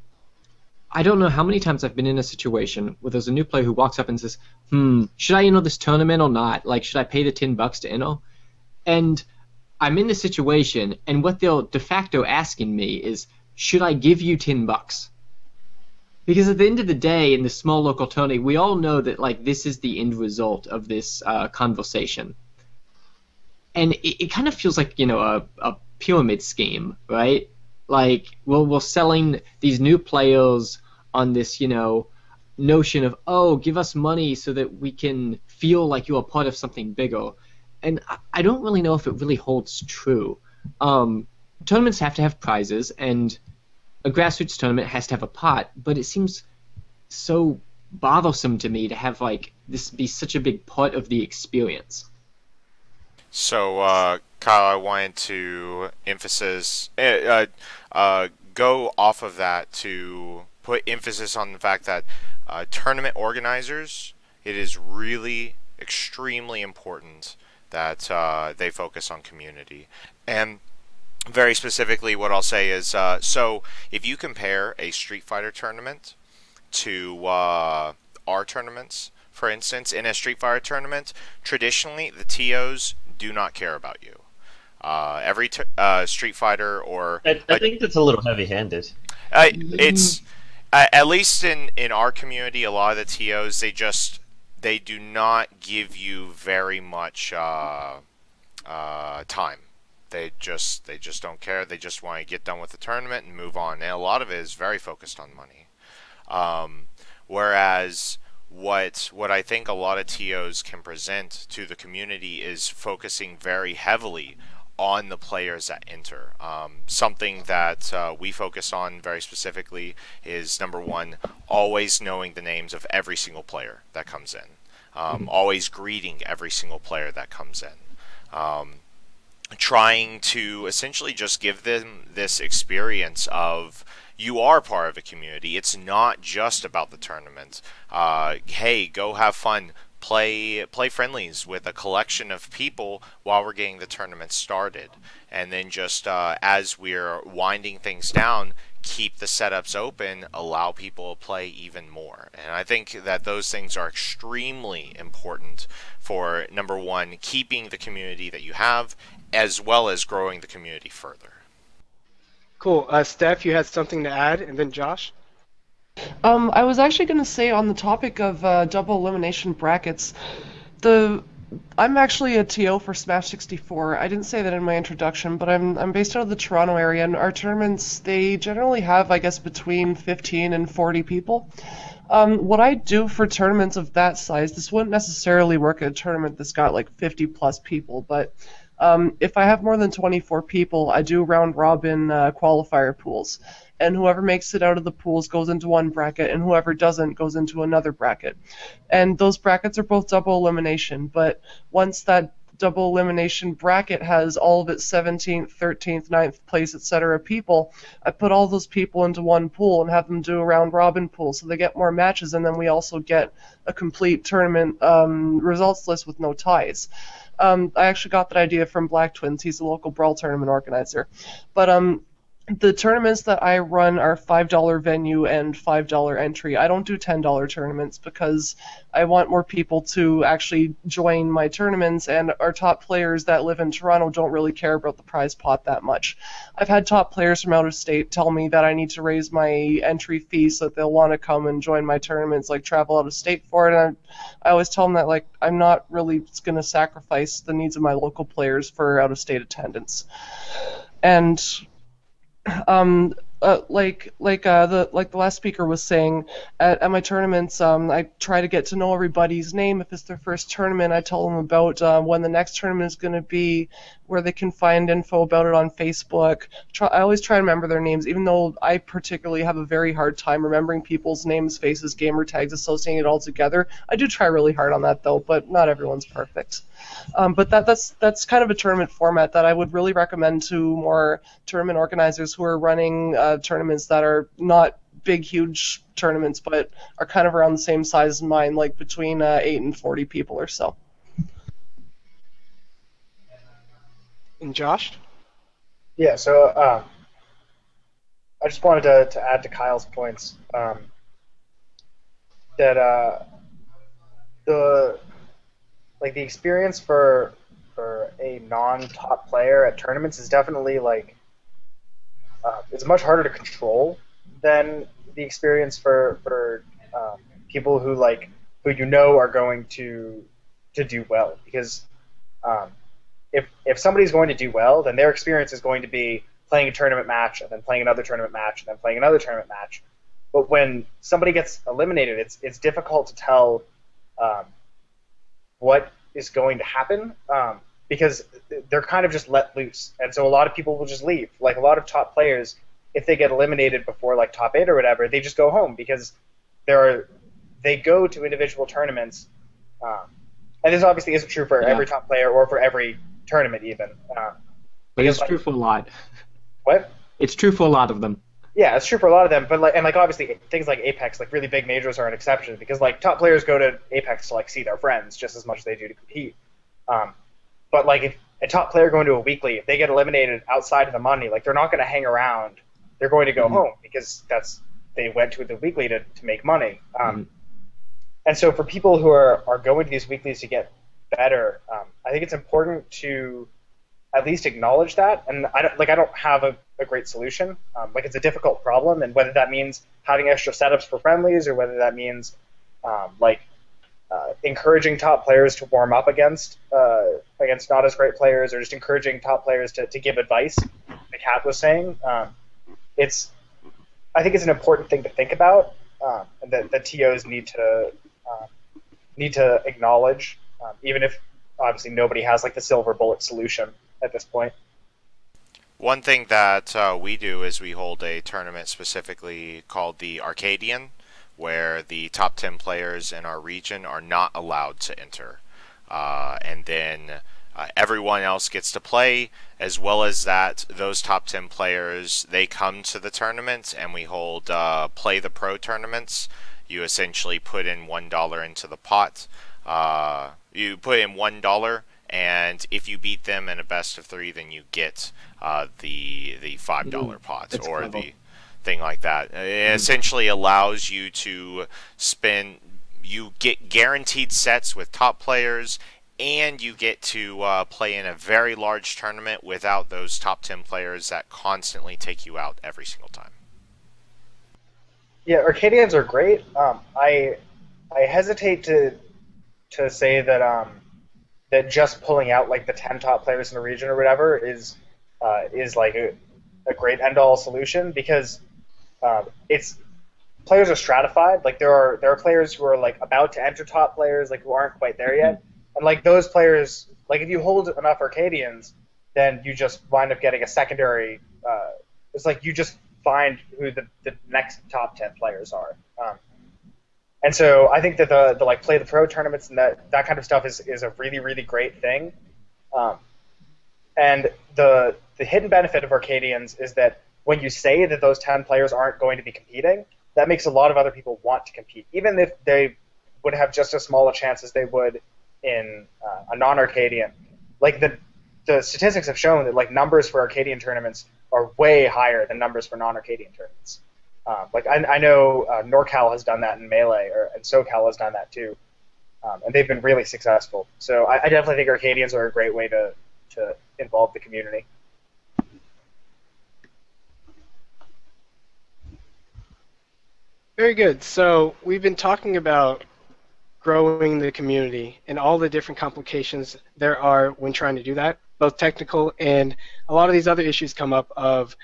I don't know how many times I've been in a situation where there's a new player who walks up and says, should I enter this tournament or not? Like, should I pay the $10 to enter? And I'm in this situation, and what they're de facto asking me is, should I give you $10? Because at the end of the day, in the small local tourney, we all know that like this is the end result of this conversation. And it kind of feels like, a pyramid scheme, right? Like, we're selling these new players on this, notion of, oh, give us money so that we can feel like you're a part of something bigger. And I don't really know if it really holds true. Tournaments have to have prizes, and a grassroots tournament has to have a pot, but it seems so bothersome to me to have, like, this be such a big part of the experience. So, Kyle, I wanted to go off of that to put emphasis on the fact that tournament organizers, it is really extremely important that they focus on community. And very specifically, what I'll say is, so if you compare a Street Fighter tournament to our tournaments, for instance, in a Street Fighter tournament, traditionally the TOs do not care about you. Every Street Fighter or... I think that's a little heavy-handed. It's... at least in our community, a lot of the TOs, they do not give you very much time. They just don't care. They just want to get done with the tournament and move on. And a lot of it is very focused on money. Whereas what I think a lot of TOs can present to the community is focusing very heavily on the players that enter. Something that we focus on very specifically is, number one, always knowing the names of every single player that comes in. Always greeting every single player that comes in. Trying to essentially just give them this experience of, you are part of a community. It's not just about the tournament. Hey, go have fun. Play friendlies with a collection of people while we're getting the tournament started. And then just as we're winding things down, keep the setups open, allow people to play even more. And I think that those things are extremely important for, number one, keeping the community that you have, as well as growing the community further. Cool. Steph, you had something to add, and then Josh? I was actually going to say on the topic of double elimination brackets, I'm actually a TO for Smash 64. I didn't say that in my introduction, but I'm based out of the Toronto area, and our tournaments, they generally have, I guess, between 15 and 40 people. What I do for tournaments of that size, this wouldn't necessarily work at a tournament that's got like 50 plus people, but if I have more than 24 people, I do round robin qualifier pools. And whoever makes it out of the pools goes into one bracket, and whoever doesn't goes into another bracket. And those brackets are both double elimination, but once that double elimination bracket has all of its 17th, 13th, 9th place, etc. people, I put all those people into one pool and have them do a round robin pool so they get more matches, and then we also get a complete tournament results list with no ties. I actually got that idea from Black Twins. He's a local Brawl tournament organizer. But the tournaments that I run are $5 venue and $5 entry. I don't do $10 tournaments because I want more people to actually join my tournaments, and our top players that live in Toronto don't really care about the prize pot that much. I've had top players from out of state tell me that I need to raise my entry fee so that they'll want to come and join my tournaments, like travel out of state for it, and I always tell them that like I'm not really going to sacrifice the needs of my local players for out of state attendance. And like the last speaker was saying, at my tournaments, I try to get to know everybody's name. If it's their first tournament, I tell them about when the next tournament is going to be, where they can find info about it on Facebook. I always try to remember their names, even though I particularly have a very hard time remembering people's names, faces, gamer tags, associating it all together. I do try really hard on that, though, but not everyone's perfect. But that's kind of a tournament format that I would really recommend to more tournament organizers who are running tournaments that are not big, huge tournaments, but are kind of around the same size as mine, like between 8 and 40 people or so. And Josh? Yeah, so I just wanted to add to Kyle's points that the the experience for a non-top player at tournaments is definitely it's much harder to control than the experience for people who are going to do well, because if somebody's going to do well, then their experience is going to be playing a tournament match and then playing another tournament match and then playing another tournament match. But when somebody gets eliminated, it's difficult to tell what is going to happen because they're kind of just let loose, and so a lot of people will just leave. Like a lot of top players, if they get eliminated before top 8 or whatever, they just go home because they go to individual tournaments, and this obviously isn't true for every top player or for every tournament even. But it's true for a lot. What? It's true for a lot of them. Yeah, it's true for a lot of them, but obviously things like Apex, really big majors are an exception because top players go to Apex to see their friends just as much as they do to compete. But if a top player going to a weekly, if they get eliminated outside of the money, they're not going to hang around. They're going to go home because they went to the weekly to make money. And so for people who are going to these weeklies to get better, I think it's important to at least acknowledge that. And I don't have a great solution. It's a difficult problem, and whether that means having extra setups for friendlies or whether that means encouraging top players to warm up against not as great players, or just encouraging top players to give advice, like Kat was saying. I think it's an important thing to think about, and that TOs need to acknowledge, even if obviously nobody has the silver bullet solution at this point. One thing that we do is we hold a tournament specifically called the Arcadian, where the top 10 players in our region are not allowed to enter. And then everyone else gets to play, as well as that those top 10 players, they come to the tournament, and we hold Play the Pro tournaments. You essentially put in $1 into the pot. You put in $1, and if you beat them in a best of 3, then you get the $5 pot or clever. The thing like that. It essentially allows you to spend. You get guaranteed sets with top players, and you get to play in a very large tournament without those top 10 players that constantly take you out every single time. Yeah, Arcadians are great. I hesitate to say that that just pulling out the 10 top players in the region or whatever is a great end-all solution, because players are stratified. There are players who are about to enter top players who aren't quite there yet, and those players, if you hold enough Arcadians, then you just wind up getting a secondary. It's you just find who the next top 10 players are. And so I think that the Play the Pro tournaments and that kind of stuff is a really, really great thing. And the hidden benefit of Arcadians is that when you say that those 10 players aren't going to be competing, that makes a lot of other people want to compete, even if they would have just as small a chance as they would in a non-Arcadian. The statistics have shown that numbers for Arcadian tournaments are way higher than numbers for non-Arcadian tournaments. I know NorCal has done that in Melee, and SoCal has done that too, and they've been really successful. So I definitely think Arcadians are a great way to involve the community. Very good. So we've been talking about growing the community and all the different complications there are when trying to do that, both technical and a lot of these other issues come up of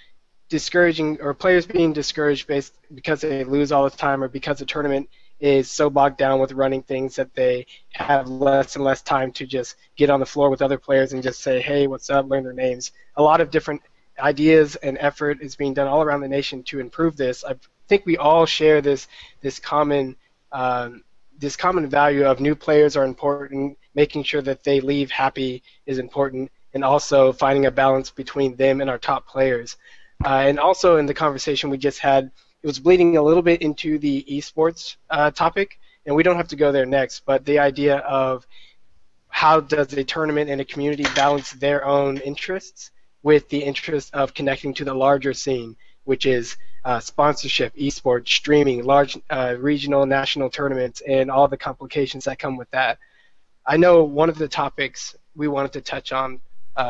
discouraging or players being discouraged because they lose all the time or because the tournament is so bogged down with running things that they have less and less time to just get on the floor with other players and just say, hey, what's up, learn their names. A lot of different ideas and effort is being done all around the nation to improve this. I think we all share this common value of new players are important, making sure that they leave happy is important, and also finding a balance between them and our top players. And also in the conversation we just had, it was bleeding a little bit into the esports topic, and we don't have to go there next, but the idea of how does a tournament and a community balance their own interests with the interest of connecting to the larger scene. which is sponsorship, esports, streaming, large regional, national tournaments, and all the complications that come with that. I know one of the topics we wanted to touch on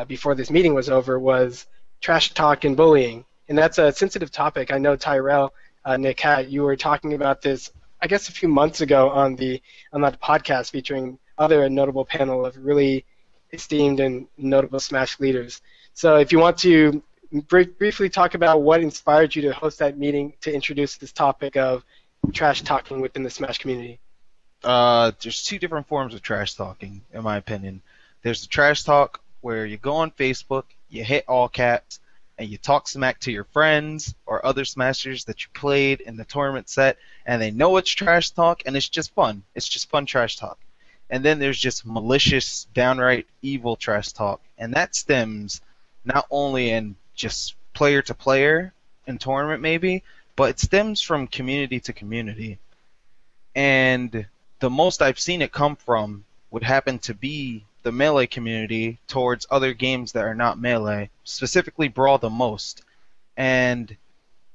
before this meeting was over was trash talk and bullying, and that's a sensitive topic. I know Tyrell, Nikat, you were talking about this, I guess, a few months ago on that podcast featuring other notable panel of really esteemed and notable Smash leaders. So if you want to briefly talk about what inspired you to host that meeting to introduce this topic of trash talking within the Smash community. There's two different forms of trash talking, in my opinion. There's the trash talk where you go on Facebook, you hit all caps, and you talk smack to your friends or other Smashers that you played in the tournament set, and they know it's trash talk, and it's just fun. It's just fun trash talk. And then there's just malicious, downright evil trash talk, and that stems not only in just player to player in tournament maybe, but it stems from community to community. And the most I've seen it come from would happen to be the Melee community towards other games that are not Melee, specifically Brawl the most. And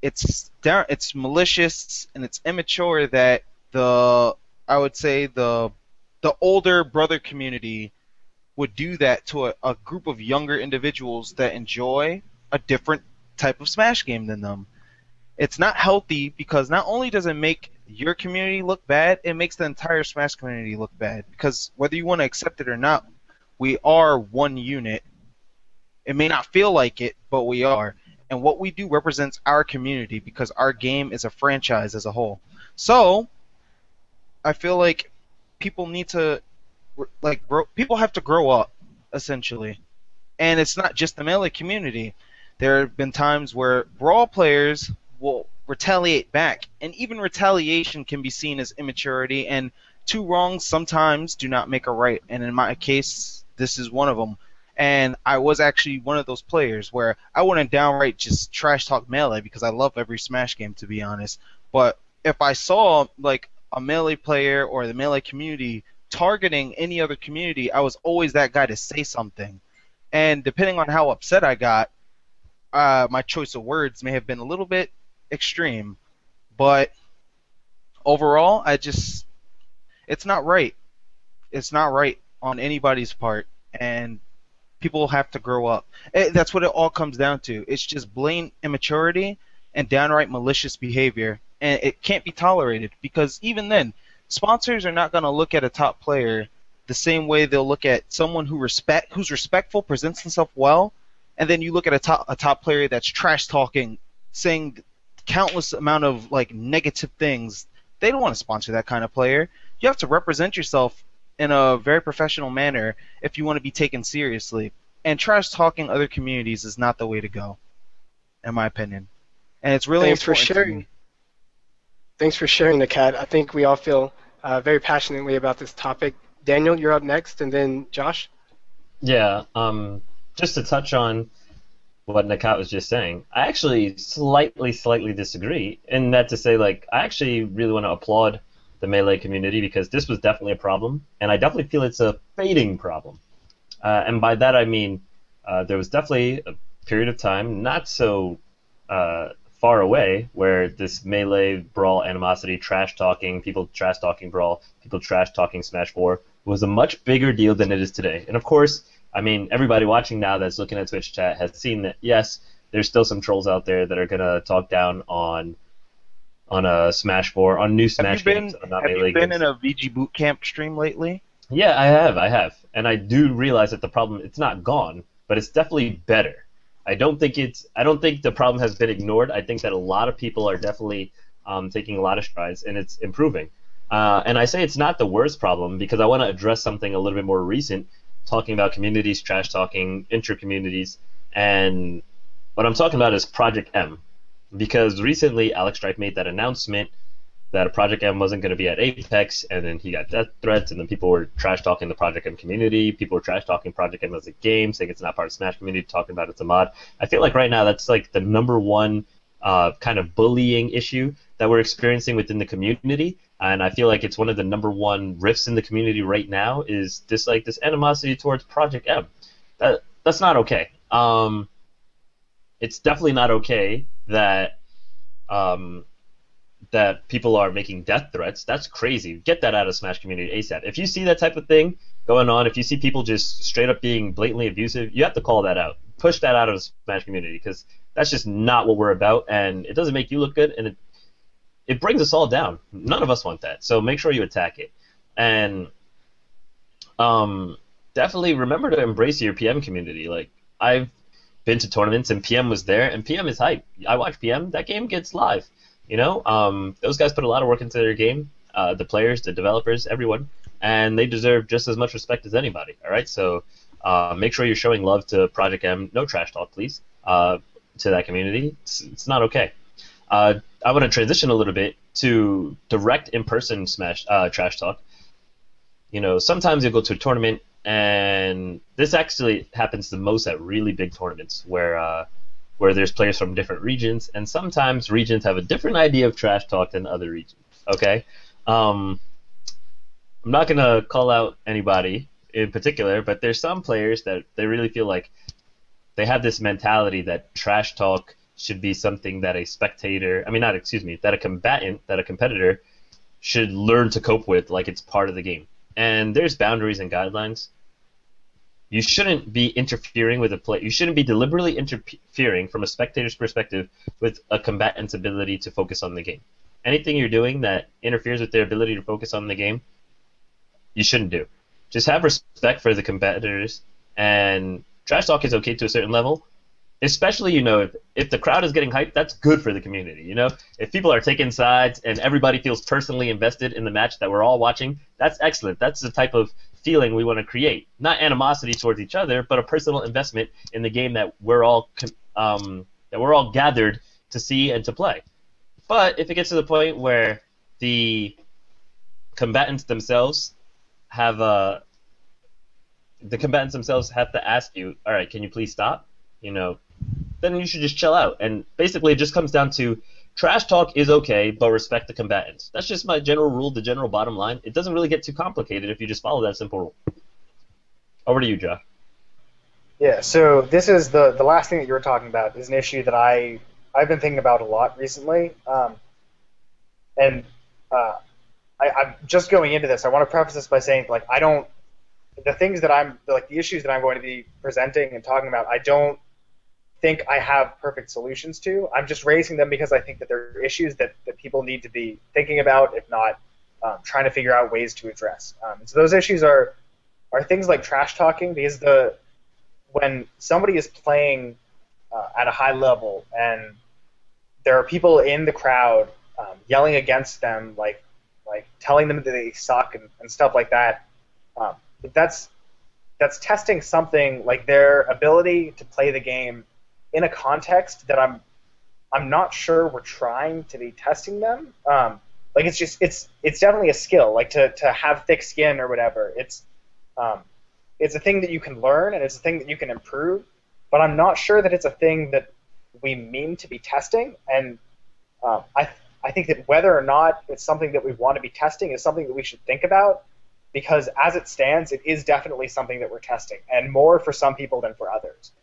it's malicious and it's immature that I would say the older brother community would do that to a group of younger individuals that enjoy a different type of Smash game than them. It's not healthy because not only does it make your community look bad, it makes the entire Smash community look bad. Because whether you want to accept it or not, we are one unit. It may not feel like it, but we are. And what we do represents our community because our game is a franchise as a whole. So, I feel like people need to, people have to grow up, essentially. And it's not just the Melee community. There have been times where Brawl players will retaliate back, and even retaliation can be seen as immaturity, and two wrongs sometimes do not make a right, and in my case, this is one of them. And I was actually one of those players where I wouldn't downright just trash talk Melee because I love every Smash game, to be honest. But if I saw like a Melee player or the Melee community targeting any other community, I was always that guy to say something. And depending on how upset I got, my choice of words may have been a little bit extreme, but overall, it's not right. It's not right on anybody's part, and people have to grow up. That's what it all comes down to. It's just blatant immaturity and downright malicious behavior, and it can't be tolerated because even then, sponsors are not going to look at a top player the same way they'll look at someone who's respectful, presents himself well, and then you look at a top player that's trash talking, saying countless amount of like negative things. They don't want to sponsor that kind of player. You have to represent yourself in a very professional manner if you want to be taken seriously. And trash talking other communities is not the way to go, in my opinion. And it's really Thanks for important sharing. to me. Thanks for sharing, Nikat. I think we all feel very passionately about this topic. Daniel, you're up next, and then Josh. Yeah, just to touch on what Nakat was just saying, I actually slightly disagree in that to say, like, I actually really want to applaud the Melee community because this was definitely a problem, and I definitely feel it's a fading problem. And by that I mean there was definitely a period of time, not so far away, where this Melee Brawl animosity, trash-talking, people trash-talking Brawl, people trash-talking Smash 4 was a much bigger deal than it is today. And of course, I mean, everybody watching now that's looking at Twitch chat has seen that, yes, there's still some trolls out there that are going to talk down on a Smash 4, on new Smash games. Have you been in a VG Bootcamp stream lately? Yeah, I have. And I do realize that the problem, it's not gone, but it's definitely better. I don't think the problem has been ignored. I think that a lot of people are definitely taking a lot of strides, and it's improving. And I say it's not the worst problem because I want to address something a little bit more recent, talking about communities, trash talking, inter-communities, and what I'm talking about is Project M. Because recently Alex Strife made that announcement that Project M wasn't going to be at Apex, and then he got death threats, and then people were trash-talking the Project M community, people were trash-talking Project M as a game, saying it's not part of the Smash community, talking about it's a mod. I feel like right now that's like the number one kind of bullying issue that we're experiencing within the community, and I feel like it's one of the number one rifts in the community right now is this animosity towards Project M. That's not okay. it's definitely not okay that that people are making death threats. That's crazy. Get that out of Smash community ASAP. If you see that type of thing going on, if you see people just straight up being blatantly abusive, you have to call that out. Push that out of the Smash community, because that's just not what we're about, and it doesn't make you look good, and it brings us all down. None of us want that. So make sure you attack it. And definitely remember to embrace your PM community. Like, I've been to tournaments and PM was there, and PM is hype. I watch PM. That game gets live. You know, those guys put a lot of work into their game. The players, the developers, everyone, and they deserve just as much respect as anybody. All right, so make sure you're showing love to Project M. No trash talk, please, to that community. It's not okay. I want to transition a little bit to direct in-person Smash trash talk. You know, sometimes you'll go to a tournament, and this actually happens the most at really big tournaments where there's players from different regions, and sometimes regions have a different idea of trash talk than other regions. Okay, I'm not gonna call out anybody in particular, but there's some players that they really feel like they have this mentality that trash talk should be something that a spectator, that a combatant, that a competitor should learn to cope with, like it's part of the game. And there's boundaries and guidelines. You shouldn't be interfering with a play. You shouldn't be deliberately interfering from a spectator's perspective with a combatant's ability to focus on the game. Anything you're doing that interferes with their ability to focus on the game, you shouldn't do. Just have respect for the competitors, and trash talk is okay to a certain level. Especially, you know, if the crowd is getting hyped, that's good for the community. You know, if people are taking sides and everybody feels personally invested in the match that we're all watching, that's excellent. That's the type of feeling we want to create. Not animosity towards each other, but a personal investment in the game that we're all gathered to see and to play. But if it gets to the point where the combatants themselves have to ask you, all right, can you please stop? You know, then you should just chill out. And basically, it just comes down to trash talk is okay, but respect the combatants. That's just my general rule, the general bottom line. It doesn't really get too complicated if you just follow that simple rule. Over to you, Josh. Yeah, so this is the last thing that you were talking about is an issue that I've been thinking about a lot recently. I'm just going into this. I want to preface this by saying, like, the issues that I'm going to be presenting and talking about, I don't think I have perfect solutions to. I'm just raising them because I think that they're issues that people need to be thinking about, if not trying to figure out ways to address. So those issues are things like trash talking, because when somebody is playing at a high level and there are people in the crowd yelling against them, like telling them that they suck and stuff like that, that's testing something like their ability to play the game in a context that I'm not sure we're trying to be testing them. Like it's definitely a skill, like to have thick skin or whatever. It's a thing that you can learn and it's a thing that you can improve, but I'm not sure that it's a thing that we mean to be testing. And I think that whether or not it's something that we want to be testing is something that we should think about, because as it stands, it is definitely something that we're testing, and more for some people than for others.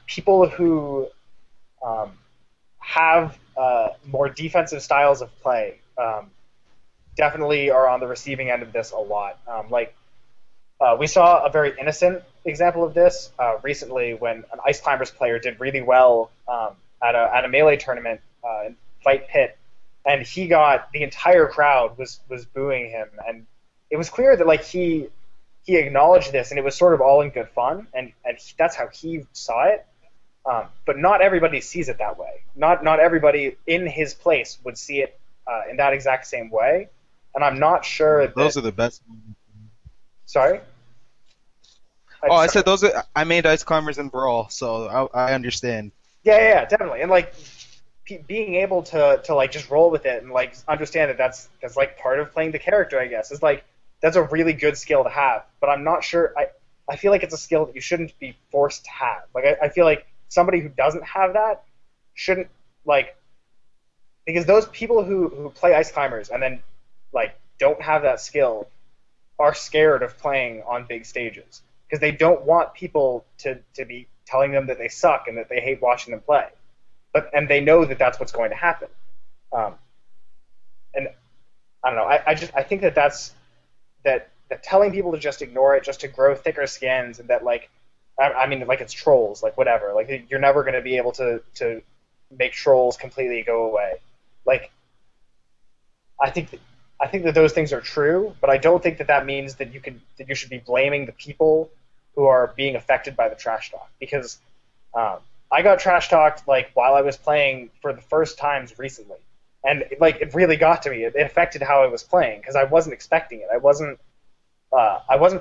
People who have more defensive styles of play definitely are on the receiving end of this a lot. We saw a very innocent example of this recently when an Ice Climbers player did really well at a Melee tournament in Fight Pit, and the entire crowd was booing him, and it was clear that he acknowledged this, and it was sort of all in good fun, and that's how he saw it. But not everybody sees it that way. Not everybody in his place would see it in that exact same way, and I'm not sure that... Those are the best. Sorry? I said those are... I made Ice Climbers and Brawl, so I understand. Yeah, definitely. And being able to just roll with it and understand that that's part of playing the character, I guess, is that's a really good skill to have. But I'm not sure. I feel like it's a skill that you shouldn't be forced to have. I feel like somebody who doesn't have that shouldn't because those people who play Ice Climbers and then don't have that skill are scared of playing on big stages because they don't want people to be telling them that they suck and that they hate watching them play. And they know that that's what's going to happen. And I don't know. I think that telling people to just ignore it, just to grow thicker skins, and that like it's trolls, like whatever. Like you're never going to be able to make trolls completely go away. Like I think that those things are true, but I don't think that means that you should be blaming the people who are being affected by the trash talk, because I got trash talked like while I was playing for the first times recently, and like it really got to me. It affected how I was playing because I wasn't expecting it. I wasn't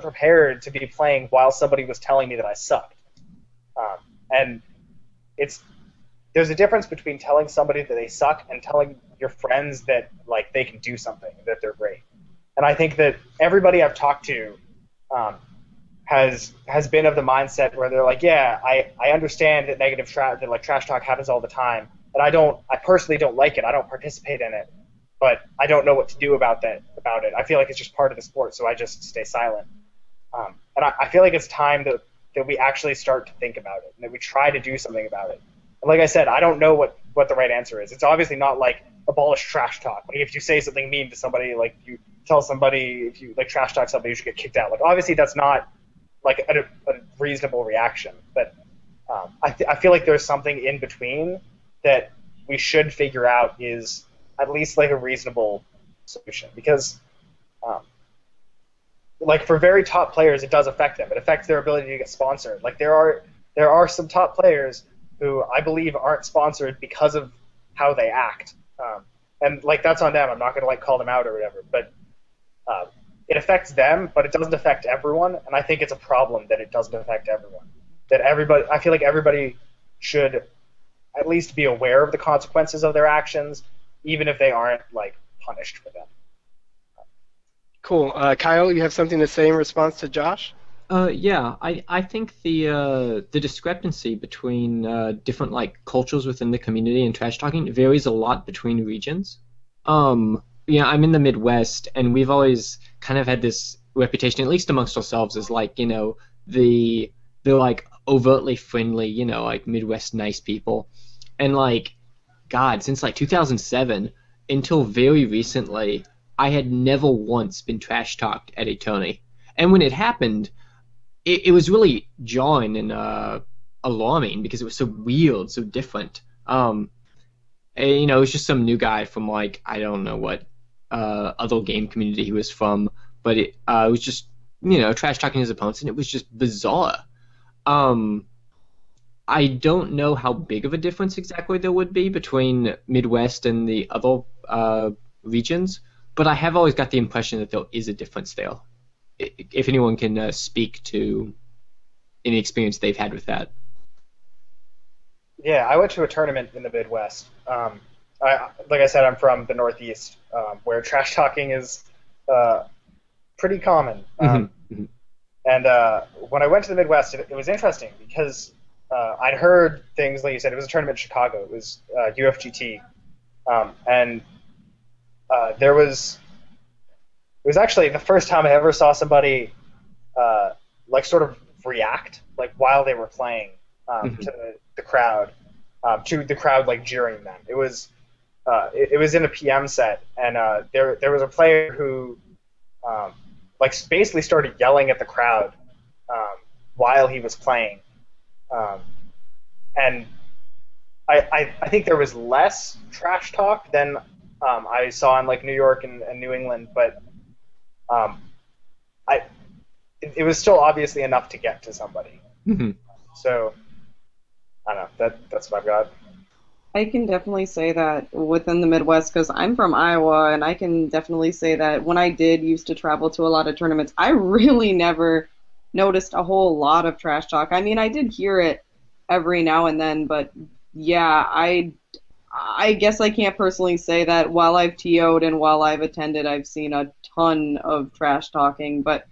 prepared to be playing while somebody was telling me that I sucked. And there's a difference between telling somebody that they suck and telling your friends that like they can do something, that they're great. And I think that everybody I've talked to has been of the mindset where they're like, yeah, I understand that trash talk happens all the time, and I personally don't like it. I don't participate in it, but I don't know what to do about it. I feel like it's just part of the sport, so I just stay silent. And I feel like it's time that we actually start to think about it, and that we try to do something about it. And like I said, I don't know what the right answer is. It's obviously not like abolish trash talk. Like if you say something mean to somebody, like you tell somebody, if you like trash talk somebody, you should get kicked out. Like obviously that's not like a reasonable reaction. But I feel like there's something in between that we should figure out is at least like a reasonable solution, because like for very top players, it does affect them. It affects their ability to get sponsored. Like there are some top players who I believe aren't sponsored because of how they act, and like that's on them. I'm not going to like call them out or whatever, but it affects them, but it doesn't affect everyone. And I think it's a problem that it doesn't affect everyone. I feel like everybody should at least be aware of the consequences of their actions, even if they aren't like punished for them. Cool. Kyle, you have something to say in response to Josh? Yeah, I think the discrepancy between different like cultures within the community and trash talking varies a lot between regions. Yeah, I'm in the Midwest, and we've always kind of had this reputation, at least amongst ourselves, as like, you know, they're like overtly friendly, you know, like Midwest nice people. And like, God, since like 2007 until very recently, I had never once been trash talked at a tourney. And when it happened, it was really jarring and alarming because it was so weird, so different. And, you know, it was just some new guy from like, I don't know what other game community he was from, but it was just, you know, trash talking his opponents, and it was just bizarre. I don't know how big of a difference exactly there would be between Midwest and the other regions, but I have always got the impression that there is a difference there. If anyone can speak to any experience they've had with that. Yeah, I went to a tournament in the Midwest. Like I said, I'm from the Northeast, where trash talking is pretty common. Mm-hmm. And when I went to the Midwest, it was interesting because I'd heard things like you said. It was a tournament in Chicago. It was UFGT, and it was actually the first time I ever saw somebody like sort of react like while they were playing to the crowd, like jeering them. It was in a PM set, and there was a player who like basically started yelling at the crowd while he was playing, and I think there was less trash talk than I saw in like New York and New England, but it was still obviously enough to get to somebody. Mm-hmm. So I don't know. That's what I've got. I can definitely say that within the Midwest, because I'm from Iowa, and I can definitely say that when I used to travel to a lot of tournaments, I really never noticed a whole lot of trash talk. I mean, I did hear it every now and then, but yeah, I guess I can't personally say that while I've TO'd and while I've attended, I've seen a ton of trash talking, but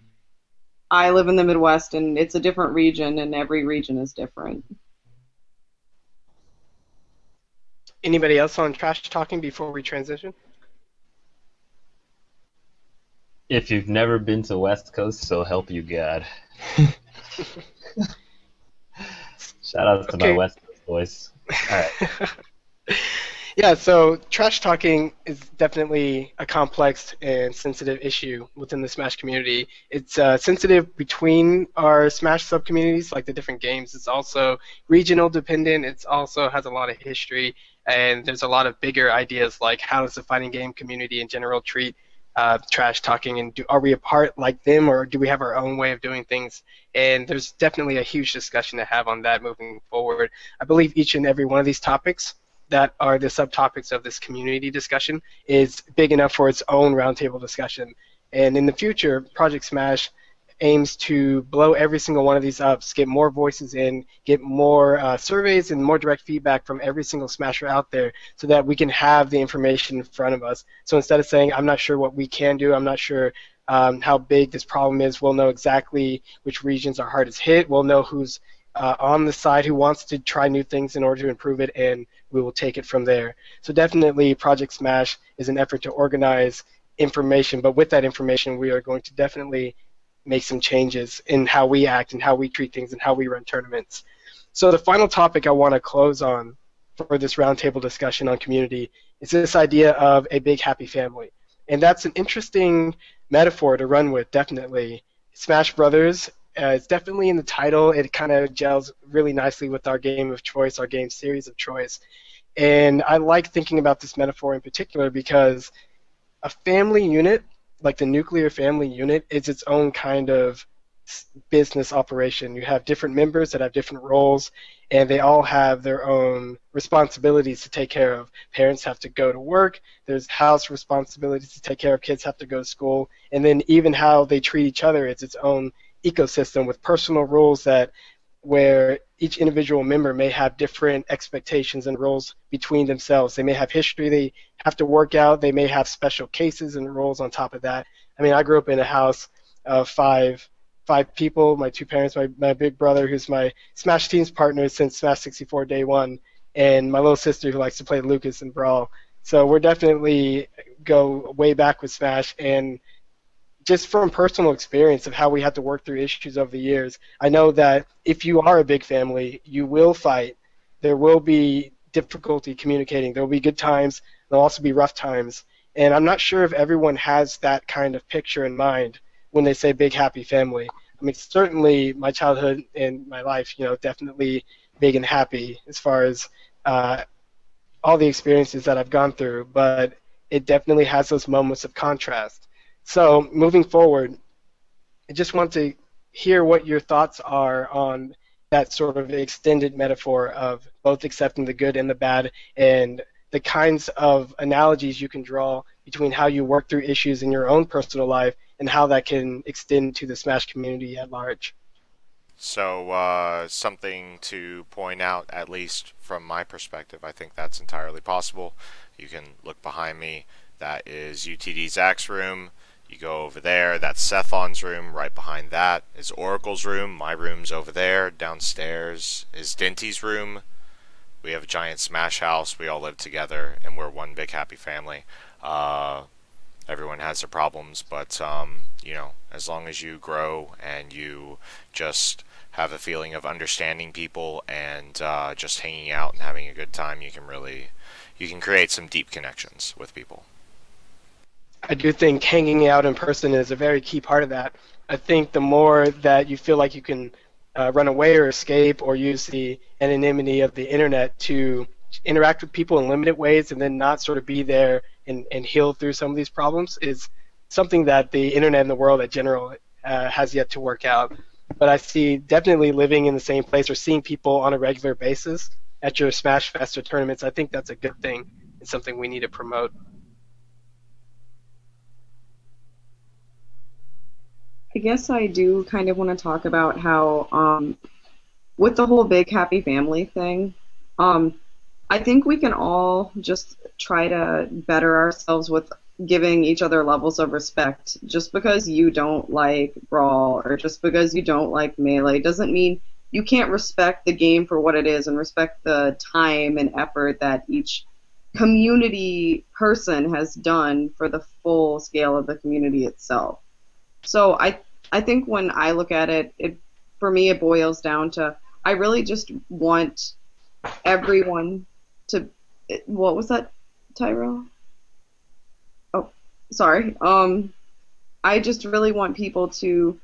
I live in the Midwest, and it's a different region, and every region is different. Anybody else on trash talking before we transition? If you've never been to West Coast, so help you God. Shout out to my West Coast boys. All right. Yeah, so trash talking is definitely a complex and sensitive issue within the Smash community. It's sensitive between our Smash sub-communities, like the different games. It's also regional dependent. It also has a lot of history, and there's a lot of bigger ideas like how does the fighting game community in general treat trash talking, and are we a part like them, or do we have our own way of doing things? And there's definitely a huge discussion to have on that moving forward. I believe each and every one of these topics that are the subtopics of this community discussion is big enough for its own roundtable discussion. And in the future, Project Smash aims to blow every single one of these up, get more voices in, get more surveys and more direct feedback from every single Smasher out there so that we can have the information in front of us. So instead of saying, I'm not sure what we can do, I'm not sure how big this problem is, we'll know exactly which regions are hardest hit, we'll know who's on the side who wants to try new things in order to improve it, and we will take it from there. So definitely Project Smash is an effort to organize information, but with that information we are going to definitely make some changes in how we act and how we treat things and how we run tournaments. So the final topic I want to close on for this roundtable discussion on community is this idea of a big happy family. And that's an interesting metaphor to run with, definitely. Smash Brothers, it's definitely in the title. It kind of gels really nicely with our game of choice, our game series of choice. And I like thinking about this metaphor in particular because a family unit, like the nuclear family unit, is its own kind of business operation. You have different members that have different roles, and they all have their own responsibilities to take care of. Parents have to go to work, there's house responsibilities to take care of, kids have to go to school, and then even how they treat each other is its own ecosystem with personal rules that where each individual member may have different expectations and roles between themselves. They may have history they have to work out, they may have special cases and roles on top of that. I mean, I grew up in a house of five people, my two parents, my big brother who's my Smash Teams partner since Smash 64 day one, and my little sister who likes to play Lucas and Brawl. So we're definitely go way back with Smash, and just from personal experience of how we had to work through issues over the years, I know that if you are a big family, you will fight. There will be difficulty communicating. There will be good times. There will also be rough times. And I'm not sure if everyone has that kind of picture in mind when they say big happy family. I mean, certainly my childhood and my life, definitely big and happy as far as all the experiences that I've gone through, but it definitely has those moments of contrast. So moving forward, I just want to hear what your thoughts are on that sort of extended metaphor of both accepting the good and the bad, and the kinds of analogies you can draw between how you work through issues in your own personal life and how that can extend to the Smash community at large. So something to point out, at least from my perspective, I think that's entirely possible. You can look behind me. That is UTD Zach's room. You go over there, that's Sethon's room. Right behind that is Oracle's room. My room's over there. Downstairs is Dinty's room. We have a giant Smash house. We all live together, and we're one big happy family. Everyone has their problems, but as long as you grow and you just have a feeling of understanding people and just hanging out and having a good time, you can create some deep connections with people. I do think hanging out in person is a very key part of that. I think the more that you feel like you can run away or escape or use the anonymity of the internet to interact with people in limited ways and then not sort of be there and heal through some of these problems is something that the internet and the world in general has yet to work out. But I see definitely living in the same place or seeing people on a regular basis at your Smash Fest or tournaments, I think that's a good thing. It's something we need to promote. I guess I do kind of want to talk about how, with the whole big happy family thing, I think we can all just try to better ourselves with giving each other levels of respect. Just because you don't like Brawl or just because you don't like Melee doesn't mean you can't respect the game for what it is and respect the time and effort that each community person has done for the full scale of the community itself. So I think when I look at it, for me it boils down to I really just want everyone to. What was that, Tyrell? Oh, sorry. I just really want people to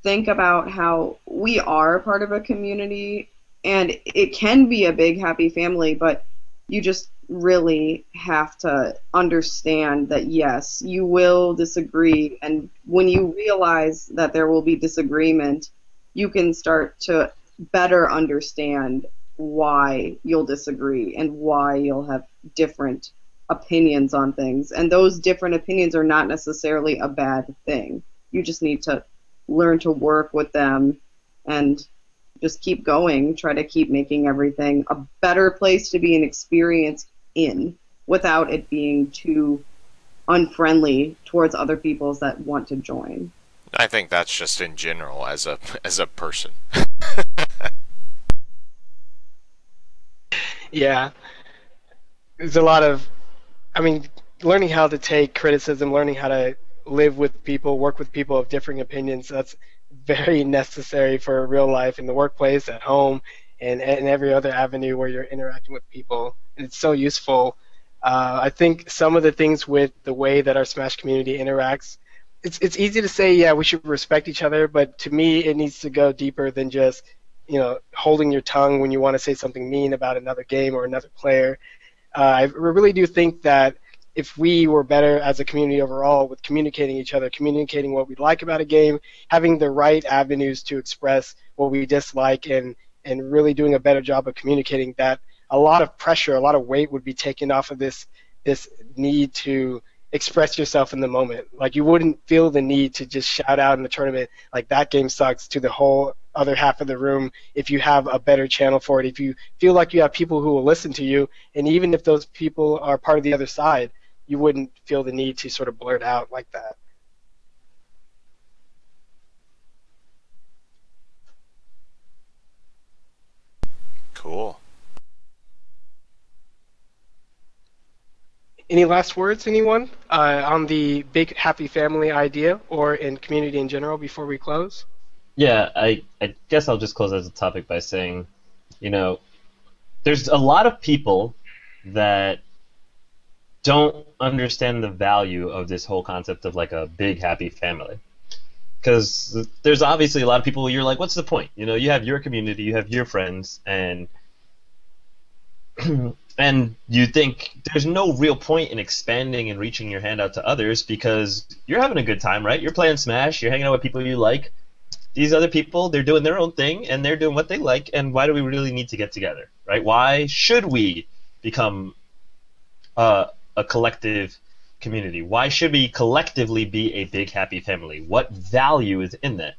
think about how we are part of a community, and it can be a big happy family, but you just really have to understand that yes, you will disagree, and when you realize that there will be disagreement, you can start to better understand why you'll disagree and why you'll have different opinions on things, and those different opinions are not necessarily a bad thing. You just need to learn to work with them and just keep going, try to keep making everything a better place to be an experience in without it being too unfriendly towards other people that want to join. I think that's just in general as a person. Yeah. There's a lot of, I mean, learning how to take criticism, learning how to live with people, work with people of differing opinions, that's very necessary for real life in the workplace, at home, and every other avenue where you're interacting with people. And it's so useful. I think some of the things with the way that our Smash community interacts, it's easy to say, yeah, we should respect each other, but to me it needs to go deeper than just, you know, holding your tongue when you want to say something mean about another game or another player. I really do think that if we were better as a community overall with communicating each other, communicating what we like about a game, having the right avenues to express what we dislike, and really doing a better job of communicating that, a lot of pressure, a lot of weight would be taken off of this need to express yourself in the moment. Like, you wouldn't feel the need to just shout out in the tournament like that game sucks to the whole other half of the room if you have a better channel for it, if you feel like you have people who will listen to you, and even if those people are part of the other side, you wouldn't feel the need to sort of blurt out like that. Cool. Any last words, anyone, on the big happy family idea or in community in general before we close? Yeah, I guess I'll just close as a topic by saying, you know, there's a lot of people that don't understand the value of this whole concept of like a big happy family. Because there's obviously a lot of people you're like, what's the point? You know, you have your community, you have your friends, and and you think there's no real point in expanding and reaching your hand out to others because you're having a good time, right? You're playing Smash, you're hanging out with people you like. These other people, they're doing their own thing, and they're doing what they like, and why do we really need to get together, right? Why should we become a collective community? Why should we collectively be a big happy family? What value is in that?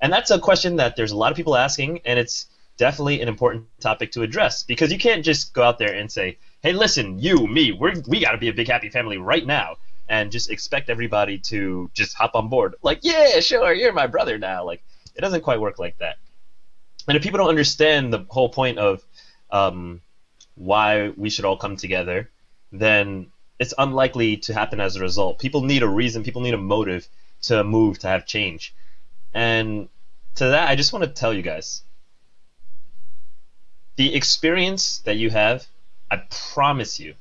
And that's a question that there's a lot of people asking, and it's definitely an important topic to address, because you can't just go out there and say, hey, listen, you, me, we got to be a big happy family right now, and just expect everybody to just hop on board. Like, yeah, sure, you're my brother now. Like, it doesn't quite work like that. And if people don't understand the whole point of why we should all come together, then it's unlikely to happen as a result. People need a reason, people need a motive to move, to have change. And to that, I just want to tell you guys, the experience that you have, I promise you,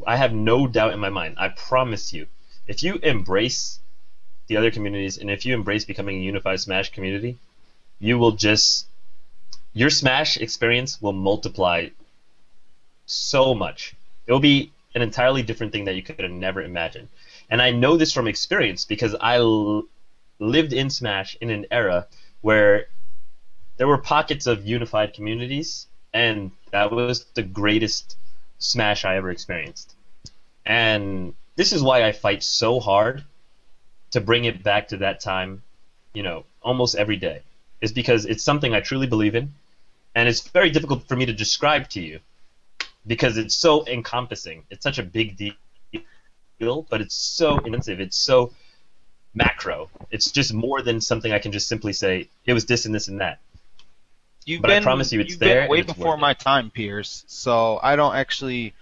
I have no doubt in my mind, I promise you, if you embrace the other communities, and if you embrace becoming a unified Smash community, you will just, your Smash experience will multiply so much. It will be an entirely different thing that you could have never imagined. And I know this from experience because I lived in Smash in an era where there were pockets of unified communities, and that was the greatest Smash I ever experienced. And this is why I fight so hard to bring it back to that time, you know, almost every day. Is because it's something I truly believe in, and it's very difficult for me to describe to you because it's so encompassing. It's such a big deal, but it's so intensive. It's so macro. It's just more than something I can just simply say, it was this and this and that. I promise you it's there. You've been way before my time, Piers, so I don't actually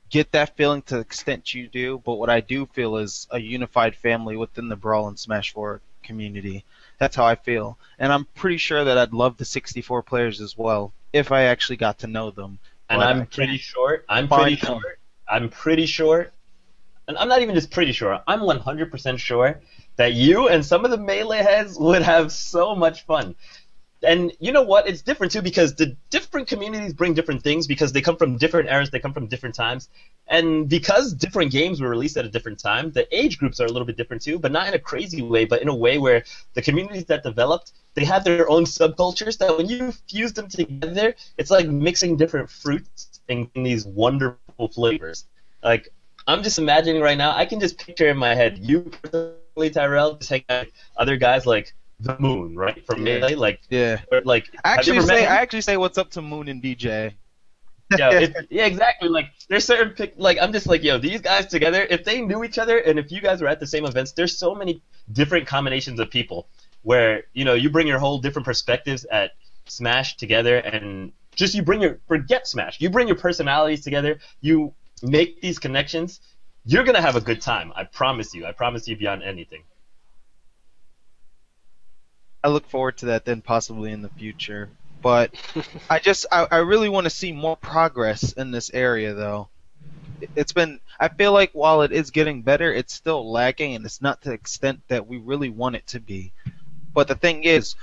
get that feeling to the extent you do, but what I do feel is a unified family within the Brawl and Smash 4 community. That's how I feel. And I'm pretty sure that I'd love the 64 players as well, if I actually got to know them. And But I'm pretty sure, and I'm not even just pretty sure, I'm 100% sure that you and some of the Melee heads would have so much fun. And you know what? It's different too because the different communities bring different things because they come from different eras, they come from different times. And because different games were released at a different time, the age groups are a little bit different too, but not in a crazy way, but in a way where the communities that developed, they have their own subcultures that when you fuse them together, it's like mixing different fruits in these wonderful flavors. Like, I'm just imagining right now, I can just picture in my head, you personally, Tyrell, just hanging out with other guys like the Moon, right? From Melee, like, yeah. or, like, I have you ever met him? actually say what's up to Moon and DJ. Yeah, exactly. Like, there's certain like, I'm just like, yo, these guys together, if they knew each other, and if you guys were at the same events, there's so many different combinations of people where, you know, you bring your whole different perspectives at Smash together, and just forget Smash. You bring your personalities together, you make these connections, you're gonna have a good time. I promise you. I promise you beyond anything. I look forward to that then possibly in the future. But I really want to see more progress in this area though. I feel like while it is getting better, it's still lagging and it's not to the extent that we really want it to be. But the thing is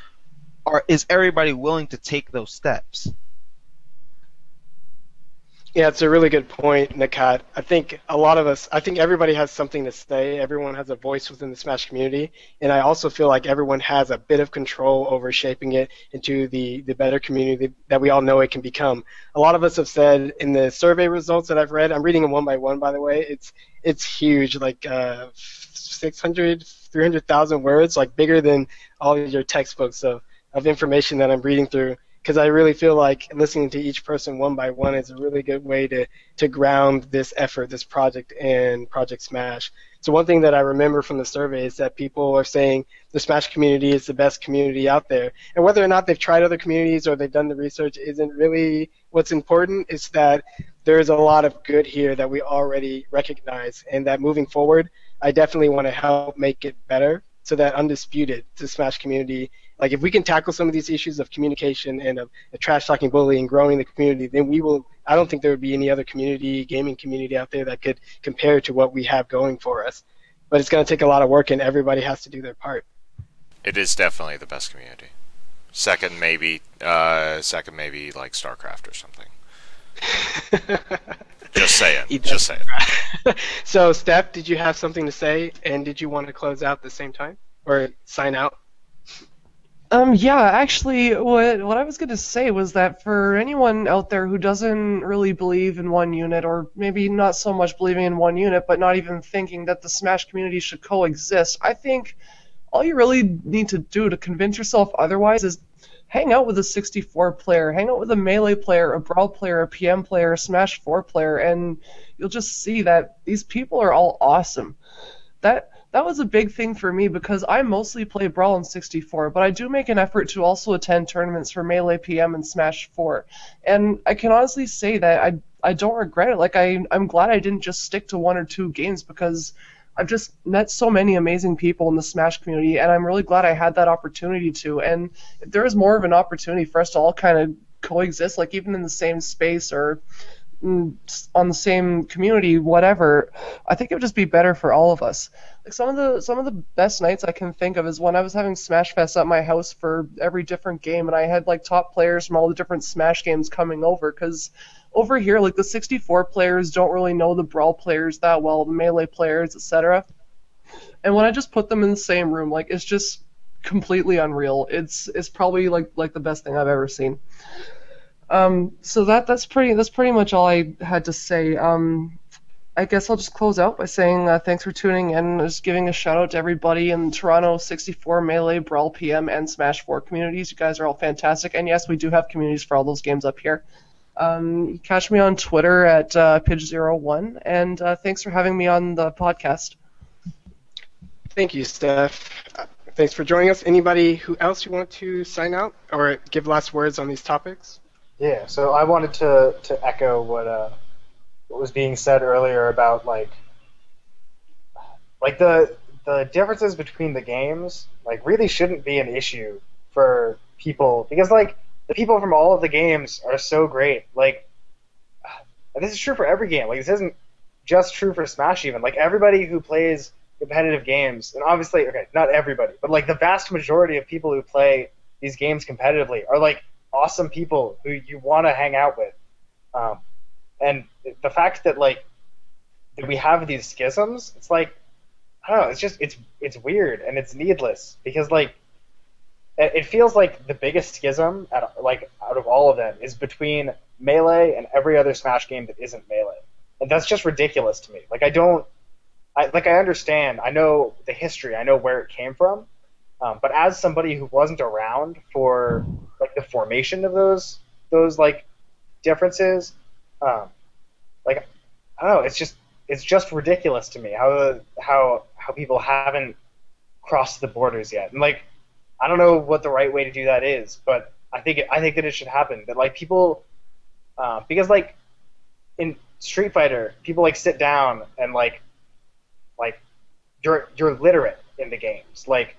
everybody willing to take those steps? Yeah, it's a really good point, Nakat. I think everybody has something to say. Everyone has a voice within the Smash community, and I also feel like everyone has a bit of control over shaping it into the better community that we all know it can become. A lot of us have said in the survey results that I've read, I'm reading them one by one, by the way, it's huge, like 300,000 words, like bigger than all of your textbooks of information that I'm reading through. Because I really feel like listening to each person one by one is a really good way to ground this effort, this project, and Project Smash. So one thing that I remember from the survey is that people are saying the Smash community is the best community out there. And whether or not they've tried other communities or they've done the research isn't really what's important. It's that there is a lot of good here that we already recognize, and that moving forward, I definitely want to help make it better so that Undisputed, the Smash community, like if we can tackle some of these issues of communication and of trash-talking bullying, growing the community, then I don't think there would be any other gaming community out there that could compare to what we have going for us. But it's going to take a lot of work, and everybody has to do their part. It is definitely the best community. Second, maybe like StarCraft or something. Just saying. Just saying. So, Steph, did you have something to say, and did you want to close out at the same time or sign out? Yeah, actually, what I was going to say was that for anyone out there who doesn't really believe in one unit, or maybe not so much believing in one unit, but not even thinking that the Smash community should coexist, I think all you really need to do to convince yourself otherwise is hang out with a 64 player, hang out with a Melee player, a Brawl player, a PM player, a Smash 4 player, and you'll just see that these people are all awesome. That was a big thing for me because I mostly play Brawl and 64, but I do make an effort to also attend tournaments for Melee, PM, and Smash 4. And I can honestly say that I don't regret it. Like, I'm glad I didn't just stick to one or two games because I've just met so many amazing people in the Smash community, and I'm really glad I had that opportunity to. And if there was more of an opportunity for us to all kind of coexist, like even in the same space or on the same community, whatever, I think it would just be better for all of us. Like some of the best nights I can think of is when I was having Smash Fest at my house for every different game, and I had like top players from all the different Smash games coming over, because over here, like the 64 players don't really know the Brawl players that well, the Melee players, etc. And when I just put them in the same room, like it's just completely unreal. It's probably like the best thing I've ever seen. So that's pretty much all I had to say. I guess I'll just close out by saying thanks for tuning in, and just giving a shout out to everybody in Toronto 64, Melee, Brawl, PM, and Smash 4 communities. You guys are all fantastic, and yes, we do have communities for all those games up here. You catch me on Twitter at Pidge01, and thanks for having me on the podcast. Thank you, Steph. Thanks for joining us. Anybody else who want to sign out or give last words on these topics? Yeah, so I wanted to echo what was being said earlier about like the the differences between the games like really shouldn't be an issue for people because like the people from all of the games are so great. Like this is true for every game. Like this isn't just true for Smash even. Like everybody who plays competitive games, and obviously, okay, not everybody, but like the vast majority of people who play these games competitively are like awesome people who you want to hang out with. And the fact that like that we have these schisms, it's like I don't know, it's just it's weird and it's needless because like it feels like the biggest schism out of all of them is between Melee and every other Smash game that isn't Melee, and that's just ridiculous to me. Like I understand, I know the history, I know where it came from, but as somebody who wasn't around for like the formation of those like differences, like I don't know, it's just ridiculous to me how people haven't crossed the borders yet, and like I don't know what the right way to do that is, but I think that it should happen. That like people, because like in Street Fighter, people like sit down and like you're literate in the games. Like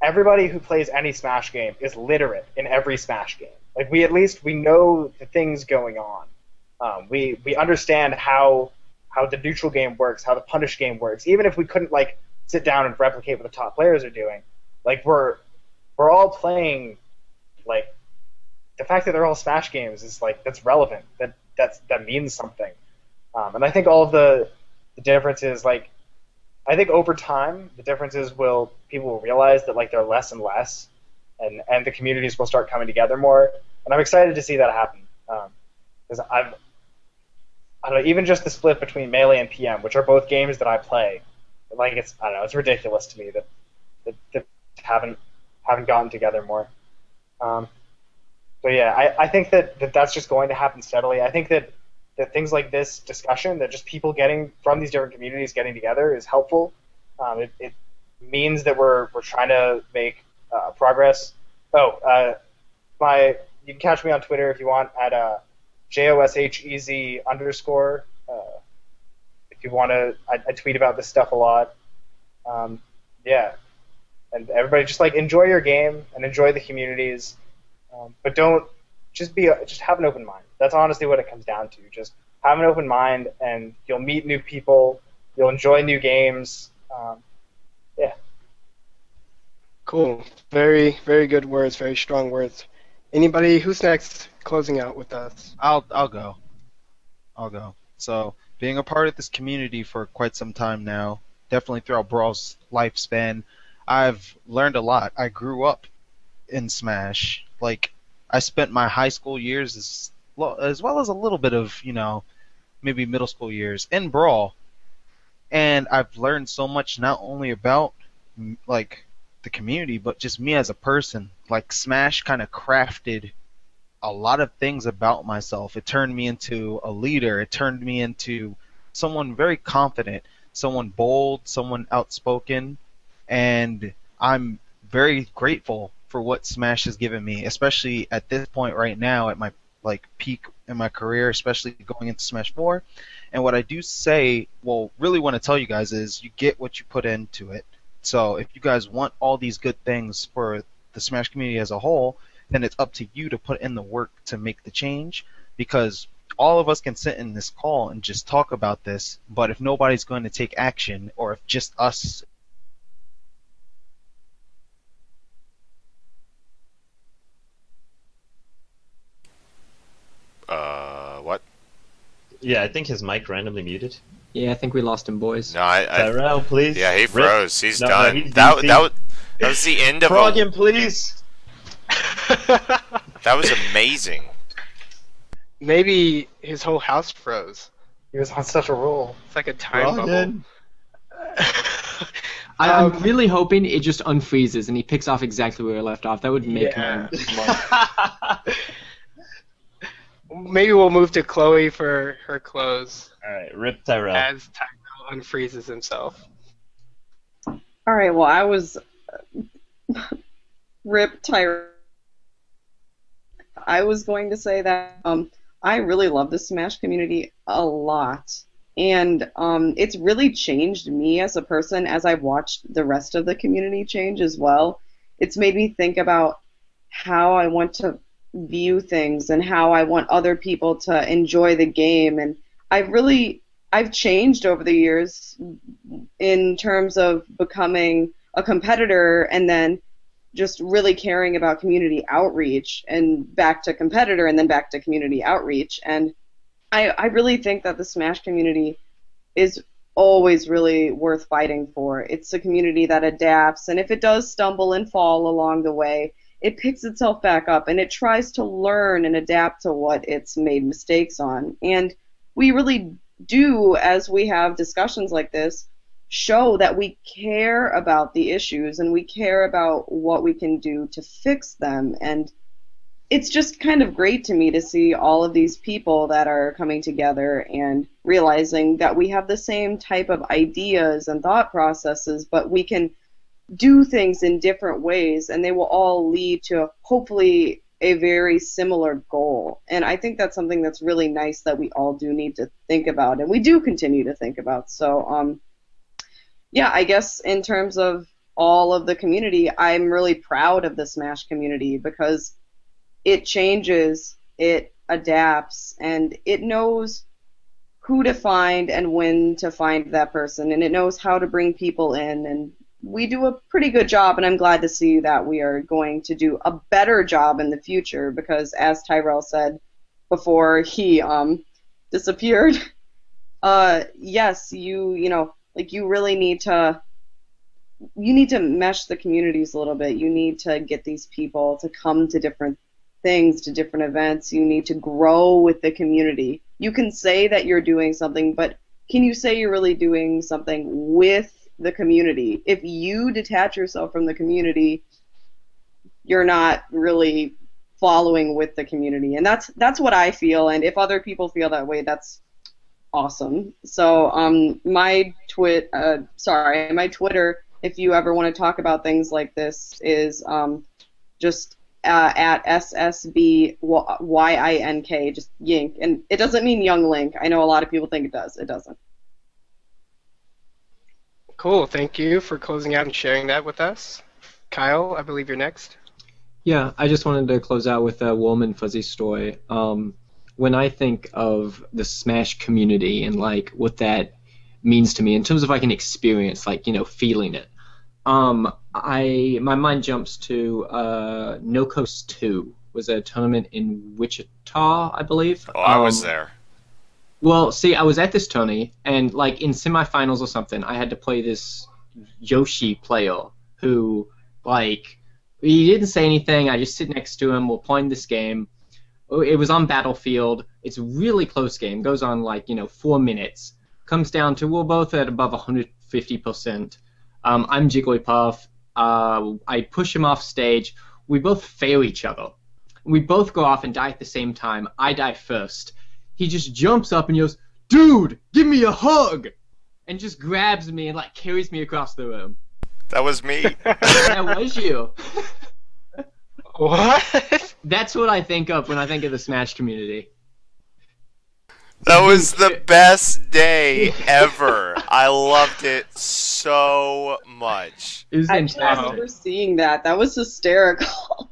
everybody who plays any Smash game is literate in every Smash game. Like we know the things going on. We understand how the neutral game works, how the punish game works. Even if we couldn't like sit down and replicate what the top players are doing, like we're all playing. Like the fact that they're all Smash games is like that's relevant. That means something. And I think all of the differences, like I think over time the differences people will realize that like they're less and less, and the communities will start coming together more. And I'm excited to see that happen because I don't know, even just the split between Melee and PM, which are both games that I play, like I don't know, it's ridiculous to me that haven't gotten together more. So yeah, I think that's just going to happen steadily. I think that things like this discussion, that just people getting from these different communities getting together is helpful. It means that we're trying to make progress. You can catch me on Twitter if you want at JOSHEZ_. If you want to, I tweet about this stuff a lot. Yeah, and everybody just like enjoy your game and enjoy the communities, but don't just have an open mind. That's honestly what it comes down to. Just have an open mind, and you'll meet new people. You'll enjoy new games. Yeah. Cool. Very, very good words. Very strong words. Anybody? Who's next? Closing out with us. I'll go. So, being a part of this community for quite some time now, definitely throughout Brawl's lifespan, I've learned a lot. I grew up in Smash. Like, I spent my high school years as well as a little bit of, maybe middle school years in Brawl. And I've learned so much not only about, like, the community, but just me as a person. Like, Smash kind of crafted a lot of things about myself. It turned me into a leader. It turned me into someone very confident, someone bold, someone outspoken, and I'm very grateful for what Smash has given me, especially at this point right now at my peak in my career, especially going into Smash 4. And what I do say, really want to tell you guys is you get what you put into it. So if you guys want all these good things for the Smash community as a whole, then it's up to you to put in the work to make the change, because all of us can sit in this call and just talk about this, but if nobody's going to take action, or if just us what? Yeah, I think his mic randomly muted. Yeah, I think we lost him, boys. No, Tyrell, please. Yeah, he froze. He's No, done. he's that DC. was the end of Frog him, please. That was amazing. Maybe his whole house froze. He was on such a roll. It's like a time bubble. I'm really hoping it just unfreezes and he picks off exactly where he left off. That would make Yeah. my Maybe we'll move to Chloe for her close Alright, rip Tyrell. as Tyrell unfreezes himself. All right. Well, I was Rip Tyrell. I was going to say that I really love the Smash community a lot, and it's really changed me as a person as I've watched the rest of the community change as well. It's made me think about how I want to view things and how I want other people to enjoy the game, and I've changed over the years in terms of becoming a competitor and then just really caring about community outreach and back to competitor and then back to community outreach. And I really think that the Smash community is always really worth fighting for. It's a community that adapts, and if it does stumble and fall along the way, it picks itself back up and it tries to learn and adapt to what it's made mistakes on. And we really do, as we have discussions like this, show that we care about the issues and we care about what we can do to fix them. And it's just kind of great to me to see all of these people that are coming together and realizing that we have the same type of ideas and thought processes, but we can do things in different ways, and they will all lead to hopefully a very similar goal. And I think that's something that's really nice that we all do need to think about, and we do continue to think about. So, yeah, I guess in terms of all of the community, I'm really proud of the Smash community because it changes, it adapts, and it knows who to find and when to find that person, and it knows how to bring people in, and we do a pretty good job, and I'm glad to see that we are going to do a better job in the future because, as Tyrell said before he disappeared, yes, you really need to mesh the communities a little bit. You need to get these people to come to different things, to different events. You need to grow with the community. You can say that you're doing something, but can you say you're really doing something with the community? If you detach yourself from the community, you're not really following with the community, and that's what I feel. And if other people feel that way, that's awesome. So my Twitter, if you ever want to talk about things like this, is just at SSBYINK, just Yink, and it doesn't mean Young Link. I know a lot of people think it does. It doesn't. Cool. Thank you for closing out and sharing that with us. Kyle, I believe you're next. Yeah, I just wanted to close out with a warm and fuzzy story. When I think of the Smash community and like what that means to me in terms of like an experience, like feeling it, my mind jumps to No Coast 2 was a tournament in Wichita, I believe. Oh, I was there. Well, see, I was at this tourney, and like in semifinals or something, I had to play this Yoshi player who, like, he didn't say anything. I just sit next to him. We're playing this game. It was on Battlefield. It's a really close game. Goes on like 4 minutes. Comes down to we're both at above 150%. I'm Jigglypuff. I push him off stage. We both fail each other. We both go off and die at the same time. I die first. He just jumps up and yells, "Dude, give me a hug!" and just grabs me and like carries me across the room. That was me. That was you. What? That's what I think of when I think of the Smash community. That was the best day ever. I loved it so much. It was I fantastic. remember seeing that. That was hysterical.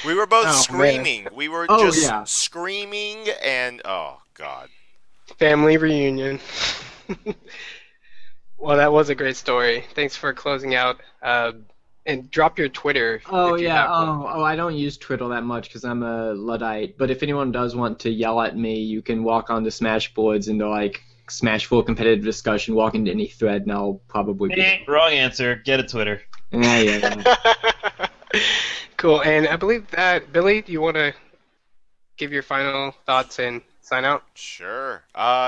We were both Oh, screaming. We were Oh, just yeah. screaming and oh god. Family reunion. Well, that was a great story. Thanks for closing out. And drop your Twitter. Oh if you yeah. have one. I don't use Twitter that much because I'm a Luddite. But if anyone does want to yell at me, you can walk onto Smash boards into like Smash 4 competitive discussion. Walk into any thread, and I'll probably be. Wrong answer. Get a Twitter. Yeah. Cool. And I believe that Billy, do you want to give your final thoughts and sign out? Sure.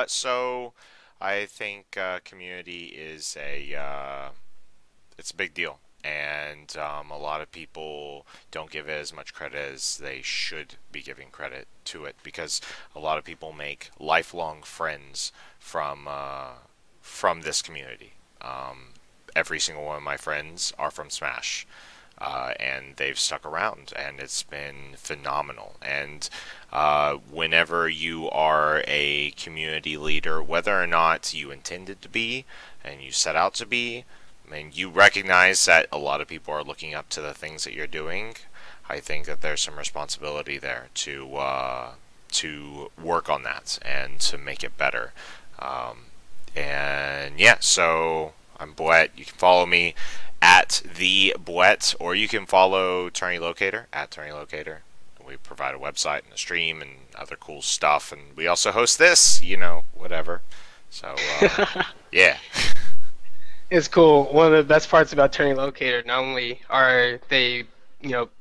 So I think community is it's a big deal, and a lot of people don't give it as much credit as they should be giving credit to it, because a lot of people make lifelong friends from this community. Every single one of my friends are from Smash. and they've stuck around, and it's been phenomenal. And whenever you are a community leader, whether or not you intended to be and you set out to be, I mean, you recognize that a lot of people are looking up to the things that you're doing. I think that there's some responsibility there to work on that and to make it better. And yeah, so I'm Bwet. You can follow me at the Bwet, or you can follow Tourney Locator at Tourney Locator. We provide a website and a stream and other cool stuff, and we also host this, whatever. So yeah. It's cool. One of the best parts about Tourney Locator, not only are they,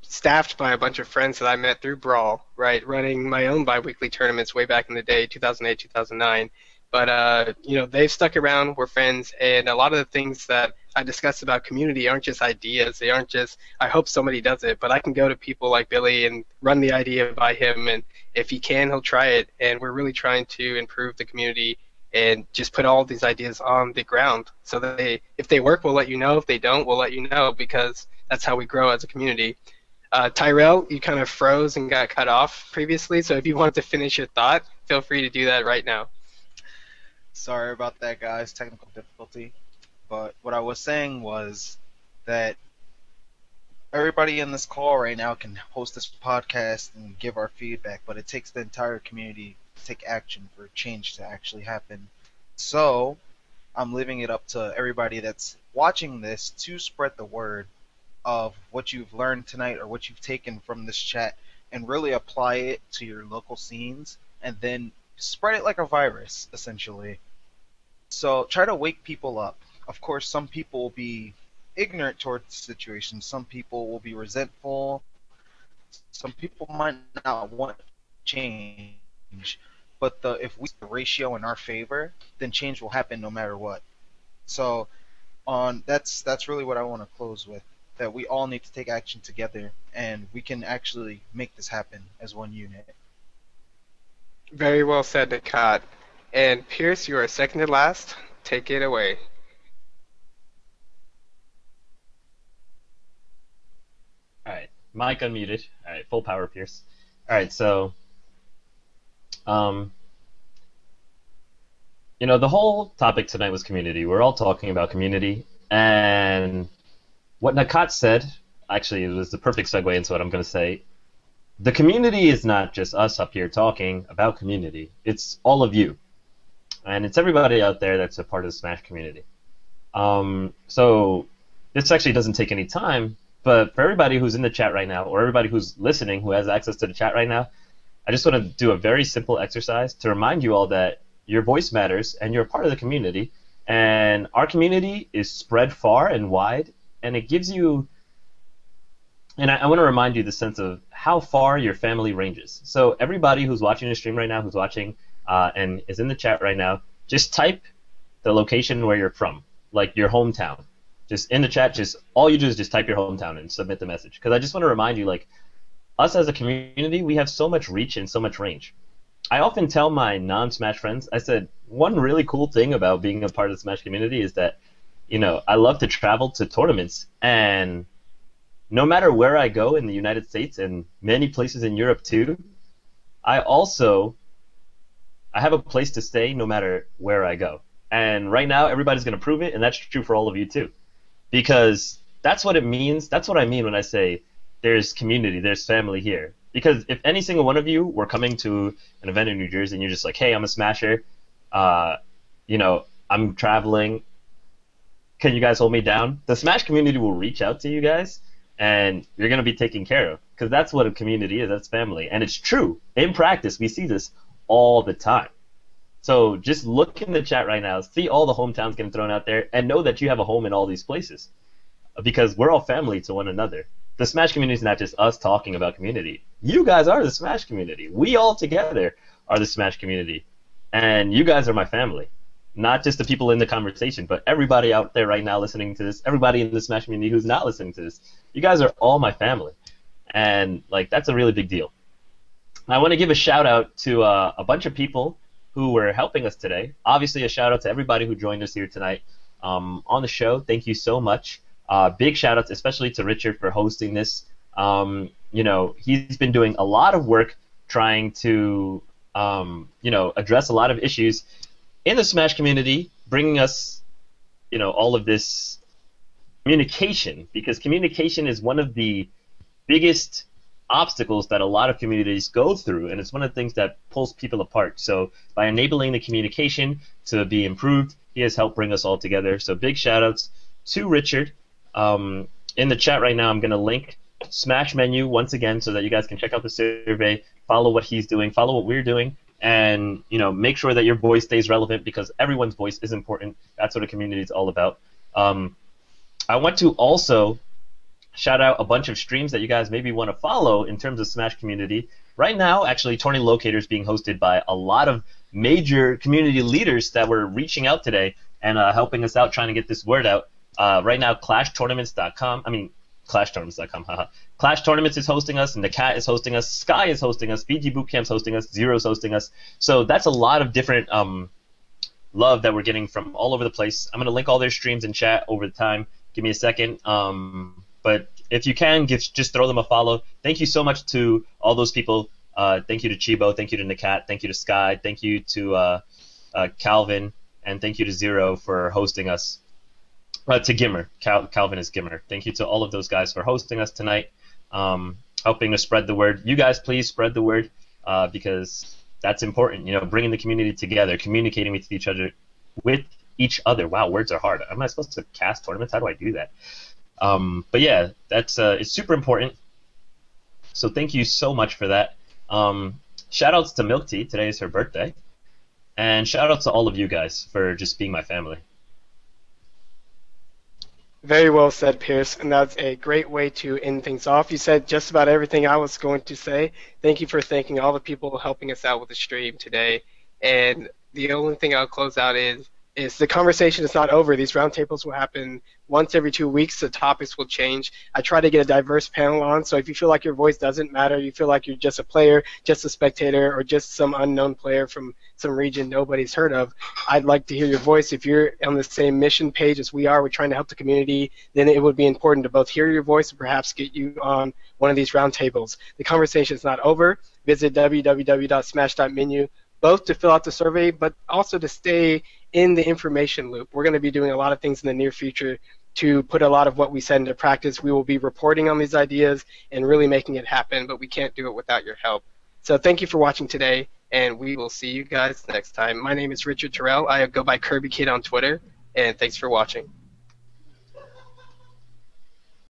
staffed by a bunch of friends that I met through Brawl, right, running my own bi-weekly tournaments way back in the day, 2008, 2009, but, they've stuck around, we're friends, and a lot of the things that I discuss about community aren't just ideas. They aren't just, I hope somebody does it, but I can go to people like Billy and run the idea by him, and if he can, he'll try it, and we're really trying to improve the community and just put all these ideas on the ground so that if they work, we'll let you know. If they don't, we'll let you know, because that's how we grow as a community. Tyrell, you kind of froze and got cut off previously, so if you wanted to finish your thought, feel free to do that right now. Sorry about that, guys. Technical difficulty. But what I was saying was that everybody in this call right now can host this podcast and give our feedback, but it takes the entire community to take action for change to actually happen. So I'm leaving it up to everybody that's watching this to spread the word of what you've learned tonight or what you've taken from this chat and really apply it to your local scenes and then spread it like a virus, essentially. So try to wake people up. Of course, some people will be ignorant towards the situation. Some people will be resentful. Some people might not want change. But if we set the ratio in our favor, then change will happen no matter what. So that's really what I want to close with, that we all need to take action together, and we can actually make this happen as one unit. Very well said, Nakat. And Pierce, you are second to last. Take it away. Alright, mic unmuted. Alright, full power, Pierce. Alright, so the whole topic tonight was community. We're all talking about community, and what Nakat said, actually, it was the perfect segue into what I'm going to say. The community is not just us up here talking about community. It's all of you. And it's everybody out there that's a part of the Smash community. So this actually doesn't take any time, but for everybody who's in the chat right now, or everybody who's listening who has access to the chat right now, I just want to do a very simple exercise to remind you all that your voice matters and you're a part of the community. And our community is spread far and wide, and it gives you, and I want to remind you the sense of how far your family ranges. So everybody who's watching the stream right now, who's watching and is in the chat right now, just type the location where you're from, like your hometown. Just in the chat, all you do is just type your hometown and submit the message. Because I just want to remind you, like, us as a community, we have so much reach and so much range. I often tell my non-Smash friends, I said, one really cool thing about being a part of the Smash community is that, I love to travel to tournaments, and no matter where I go in the United States and many places in Europe too, I have a place to stay no matter where I go. And right now, everybody's going to prove it, and that's true for all of you too. Because that's what it means. That's what I mean when I say there's community, there's family here. Because if any single one of you were coming to an event in New Jersey and you're just like, hey, I'm a Smasher, I'm traveling, can you guys hold me down? The Smash community will reach out to you guys, and you're going to be taken care of. Because that's what a community is, that's family. And it's true. In practice, we see this all the time. So just look in the chat right now, see all the hometowns getting thrown out there, and know that you have a home in all these places. Because we're all family to one another. The Smash community is not just us talking about community. You guys are the Smash community. We all together are the Smash community. And you guys are my family. Not just the people in the conversation, but everybody out there right now listening to this, everybody in the Smash community who's not listening to this. You guys are all my family. And, that's a really big deal. I want to give a shout-out to a bunch of people who were helping us today. Obviously, a shout-out to everybody who joined us here tonight on the show. Thank you so much. Big shout outs, especially to Richard for hosting this. You know, he's been doing a lot of work trying to, you know, address a lot of issues in the Smash community, bringing us, you know, all of this communication, because communication is one of the biggest obstacles that a lot of communities go through, and it's one of the things that pulls people apart. So by enabling the communication to be improved, he has helped bring us all together. So big shout outs to Richard. In the chat right now, I'm going to link Smash Menu once again so that you guys can check out the survey, follow what he's doing, follow what we're doing, and, you know, make sure that your voice stays relevant, because everyone's voice is important. That's what a community is all about. I want to also shout out a bunch of streams that you guys maybe want to follow in terms of Smash community. Right now, actually, Tourney Locator is being hosted by a lot of major community leaders that were reaching out today and helping us out, trying to get this word out. Right now, ClashTournaments.com, haha. Clash Tournaments is hosting us, and the Cat is hosting us, Sky is hosting us, VG Bootcamp's hosting us, Zero's hosting us. So that's a lot of different love that we're getting from all over the place. I'm going to link all their streams in chat over the time. Give me a second. But if you can, just throw them a follow. Thank you so much to all those people. Thank you to Chibo. Thank you to Nakat. Thank you to Sky. Thank you to Calvin. And thank you to Zero for hosting us. To Gimmer. Calvin is Gimmer. Thank you to all of those guys for hosting us tonight, helping to spread the word. You guys, please spread the word, because that's important. You know, bringing the community together, communicating with each other. Wow, words are hard. Am I supposed to cast tournaments? How do I do that? But yeah, that's it's super important. So thank you so much for that. Shout outs to Milk Tea. Today is her birthday. And shout outs to all of you guys for just being my family. Very well said, Pierce, and that's a great way to end things off. You said just about everything I was going to say. Thank you for thanking all the people helping us out with the stream today. And the only thing I'll close out is the conversation is not over. These roundtables will happen once every 2 weeks. The topics will change. I try to get a diverse panel on, so if you feel like your voice doesn't matter, you feel like you're just a player, just a spectator, or just some unknown player from some region nobody's heard of, I'd like to hear your voice. If you're on the same mission page as we are, we're trying to help the community, then it would be important to both hear your voice and perhaps get you on one of these roundtables. The conversation is not over. Visit www.smash.menu, both to fill out the survey, but also to stay in the information loop. We're going to be doing a lot of things in the near future to put a lot of what we said into practice. We will be reporting on these ideas and really making it happen, but we can't do it without your help. So thank you for watching today, and we will see you guys next time. My name is Richard Terrell. I go by Kirby Kid on Twitter, and thanks for watching.